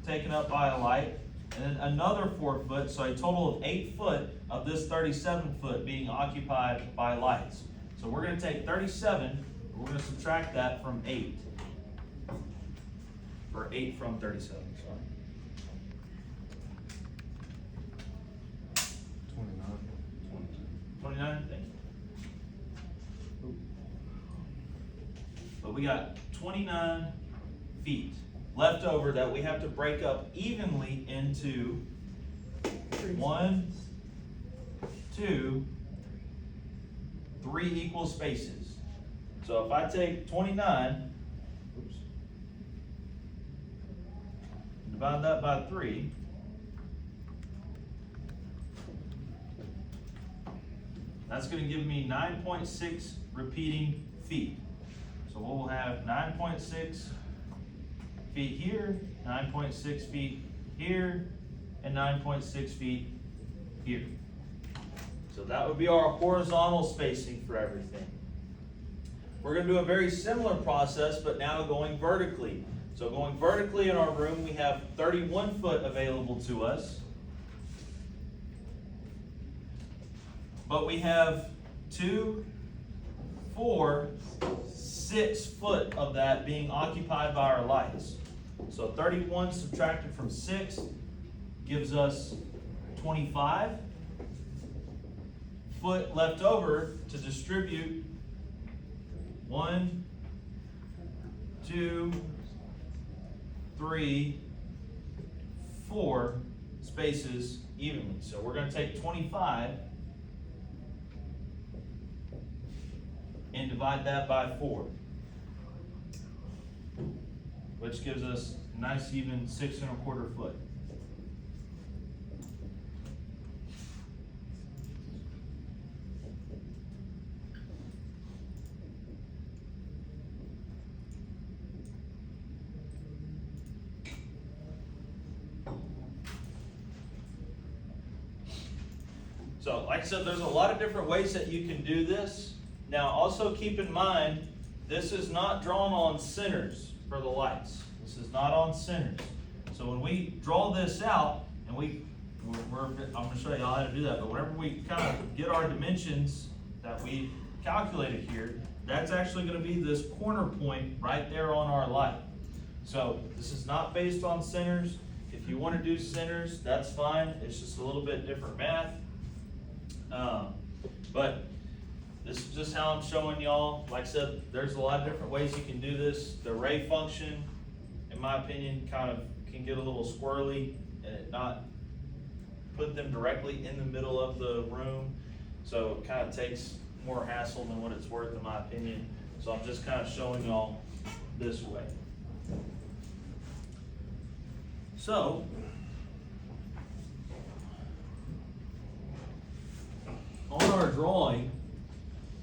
taken up by a light, and then another 4 foot, so a total of 8 foot of this 37 foot being occupied by lights. So we're gonna take 37, and we're gonna subtract that from 8. Or 8 from 37, sorry. 29, thank you. But we got 29 feet left over that we have to break up evenly into 1, 2, 3 equal spaces. So if I take 29, oops, divide that by 3, that's going to give me 9.6 repeating feet. So we'll have 9.6 feet here, 9.6 feet here, and 9.6 feet here. So that would be our horizontal spacing for everything. We're going to do a very similar process, but now going vertically. So going vertically in our room, we have 31 foot available to us. But we have 2, 4, 6 foot of that being occupied by our lights. So 31 subtracted from 6 gives us 25 foot left over to distribute 1, 2, 3, 4 spaces evenly. So we're going to take 25 and divide that by 4, which gives us a nice even 6 1/4 foot. So like I said, there's a lot of different ways that you can do this. Now also keep in mind, this is not drawn on centers for the lights. This is not on centers. So when we draw this out, and I'm gonna show you all how to do that, but whenever we kind of get our dimensions that we calculated here, that's actually gonna be this corner point right there on our light. So this is not based on centers. If you wanna do centers, that's fine. It's just a little bit different math. But this is just how I'm showing y'all. Like I said, there's a lot of different ways you can do this. The ray function, in my opinion, kind of can get a little squirrely and it not put them directly in the middle of the room. So it kind of takes more hassle than what it's worth, in my opinion. So I'm just kind of showing y'all this way. So, on our drawing,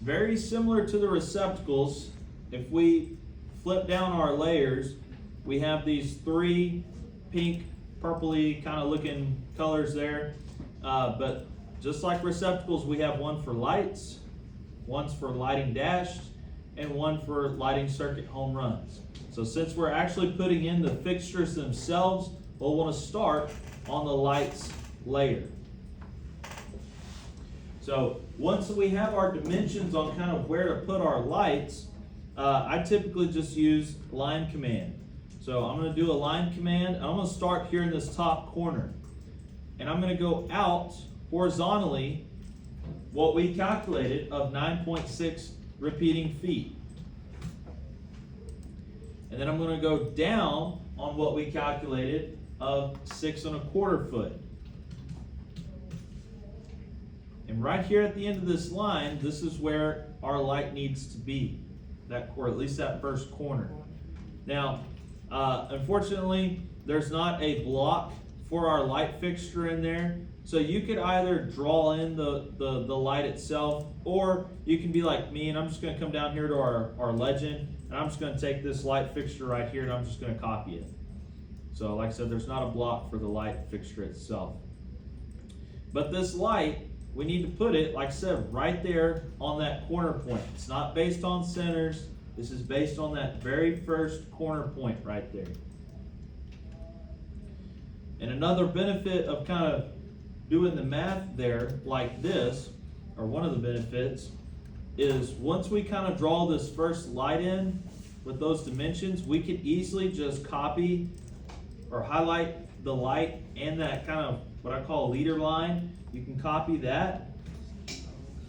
very similar to the receptacles, if we flip down our layers, we have these three pink, purpley kind of looking colors there. But just like receptacles, we have one for lights, one's for lighting dashed, and one for lighting circuit home runs. So since we're actually putting in the fixtures themselves, we'll want to start on the lights layer. So once we have our dimensions on kind of where to put our lights, I typically just use line command. So I'm going to do a line command. I'm going to start here in this top corner. And I'm going to go out horizontally what we calculated of 9.6 repeating feet. And then I'm going to go down on what we calculated of 6 1/4 foot. And right here at the end of this line, this is where our light needs to be, or at least that first corner. Now, unfortunately, there's not a block for our light fixture in there. So you could either draw in the light itself, or you can be like me, and I'm just gonna come down here to our legend, and I'm just gonna take this light fixture right here, and I'm just gonna copy it. So like I said, there's not a block for the light fixture itself. But this light, we need to put it, like I said, right there on that corner point. It's not based on centers. This is based on that very first corner point right there. And another benefit of kind of doing the math there like this, or one of the benefits, is once we kind of draw this first light in with those dimensions, we can easily just copy or highlight the light and that kind of what I call leader line. You can copy that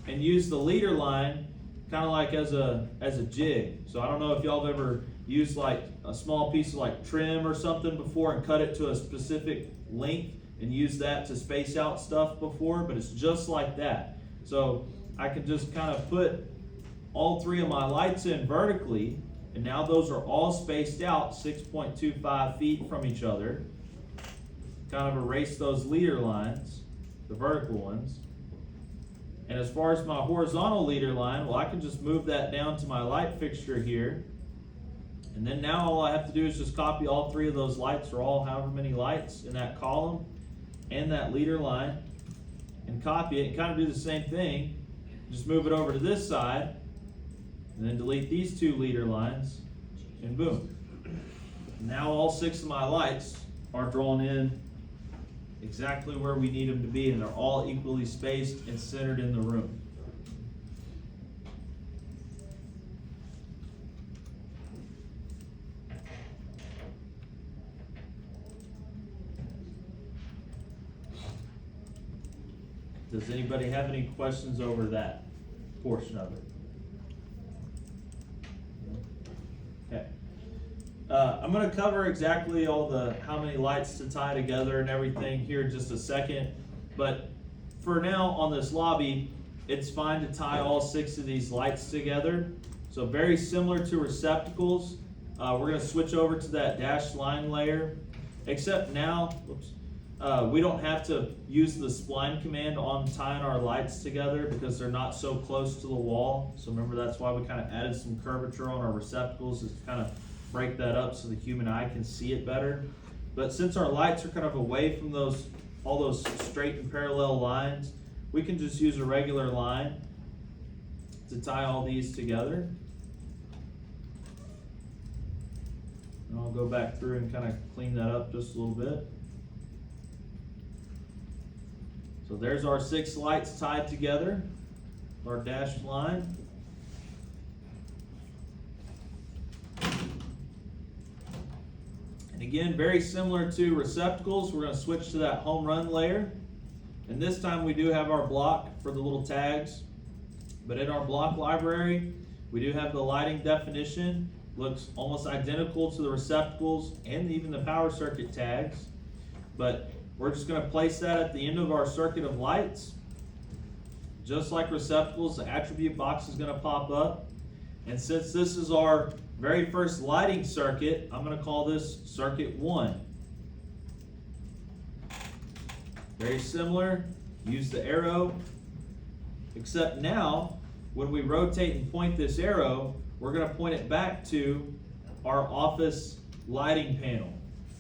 and use the leader line kind of like as a jig. So I don't know if y'all have ever used like a small piece of like trim or something before and cut it to a specific length and use that to space out stuff before, but it's just like that. So I can just kind of put all three of my lights in vertically, and now those are all spaced out 6.25 feet from each other. Kind of erase those leader lines, the vertical ones. And as far as my horizontal leader line, well, I can just move that down to my light fixture here. And then now all I have to do is just copy all three of those lights, or all however many lights in that column and that leader line, and copy it and kind of do the same thing. Just move it over to this side, and then delete these two leader lines, and boom. Now all 6 of my lights are drawn in exactly where we need them to be, and they're all equally spaced and centered in the room. Does anybody have any questions over that portion of it? Okay. I'm going to cover exactly all how many lights to tie together and everything here in just a second. But for now on this lobby, it's fine to tie all 6 of these lights together. So very similar to receptacles, we're going to switch over to that dashed line layer. Except now, we don't have to use the spline command on tying our lights together because they're not so close to the wall. So remember, that's why we kind of added some curvature on our receptacles, is to kind of break that up so the human eye can see it better. But since our lights are kind of away from all those straight and parallel lines, we can just use a regular line to tie all these together. And I'll go back through and kind of clean that up just a little bit. So there's our 6 lights tied together, our dashed line. And again, very similar to receptacles, we're going to switch to that home run layer. And this time we do have our block for the little tags. But in our block library, we do have the lighting definition. Looks almost identical to the receptacles and even the power circuit tags. But we're just going to place that at the end of our circuit of lights. Just like receptacles, the attribute box is going to pop up. And since this is our very first lighting circuit, I'm going to call this circuit 1. Very similar, use the arrow, except now when we rotate and point this arrow, we're going to point it back to our office lighting panel,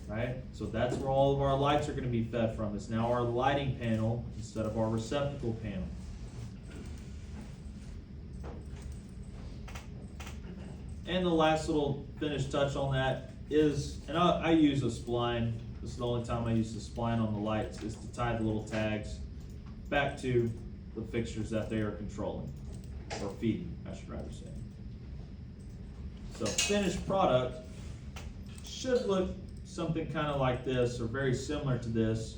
right? So that's where all of our lights are going to be fed from. It's now our lighting panel instead of our receptacle panel. And the last little finish touch on that is, and I use a spline. This is the only time I use the spline on the lights, is to tie the little tags back to the fixtures that they are controlling, or feeding, I should rather say. So finished product should look something kind of like this, or very similar to this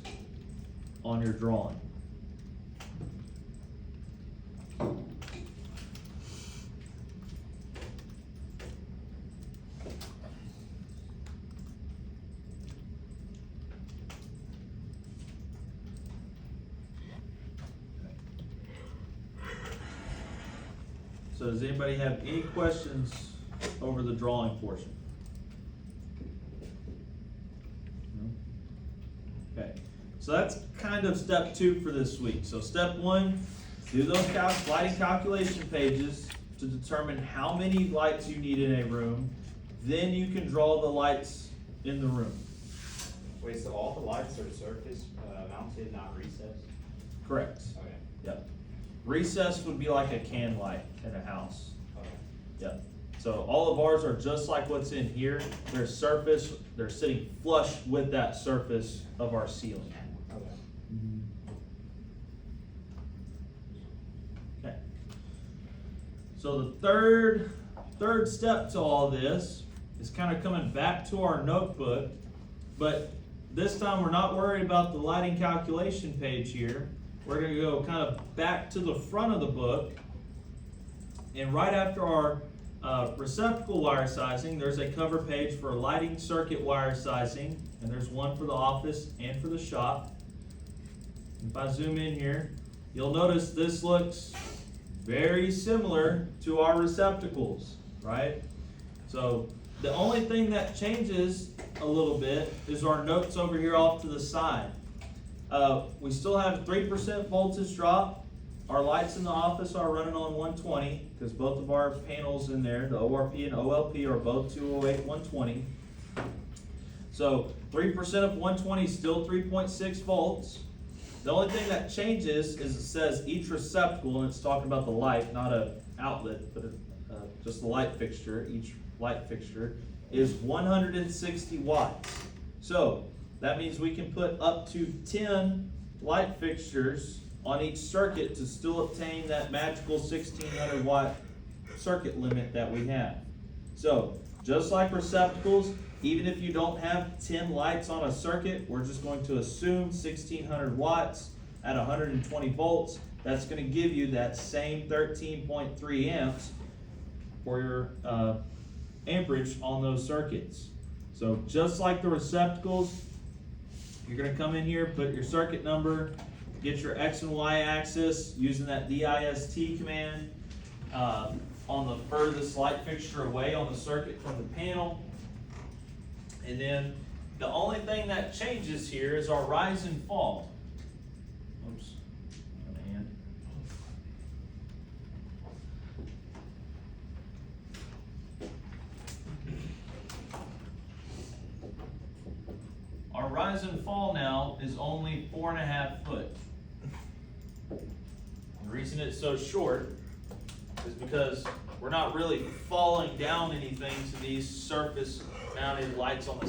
on your drawing. So does anybody have any questions over the drawing portion? No? Okay, so that's kind of step 2 for this week. So step 1, do those lighting calculation pages to determine how many lights you need in a room. Then you can draw the lights in the room. Wait, so all the lights are surface mounted, not recessed? Correct. Okay. Yep. Recessed would be like a can light in a house. Okay. Yep. So all of ours are just like what's in here. They're surface, they're sitting flush with that surface of our ceiling. Okay. So the third step to all this is kind of coming back to our notebook, but this time we're not worried about the lighting calculation page here. We're going to go kind of back to the front of the book, and right after our receptacle wire sizing, there's a cover page for lighting circuit wire sizing, and there's one for the office and for the shop. If I zoom in here, you'll notice this looks very similar to our receptacles, right? So the only thing that changes a little bit is our notes over here off to the side. We still have 3% voltage drop. Our lights in the office are running on 120 because both of our panels in there, the ORP and OLP, are both 208 120. So 3% of 120 is still 3.6 volts. The only thing that changes is it says each receptacle, and it's talking about the light, not an outlet, but just the light fixture. Each light fixture is 160 watts. So that means we can put up to 10 light fixtures on each circuit to still obtain that magical 1600 watt circuit limit that we have. So just like receptacles, even if you don't have 10 lights on a circuit, we're just going to assume 1600 watts at 120 volts. That's going to give you that same 13.3 amps for your amperage on those circuits. So just like the receptacles, you're going to come in here, put your circuit number, get your X and Y axis using that DIST command on the furthest light fixture away on the circuit from the panel. And then the only thing that changes here is our rise and fall. Oops, my hand. Our rise and fall now is only 4.5 foot. The reason it's so short is because we're not really falling down anything to these surface mounted lights on the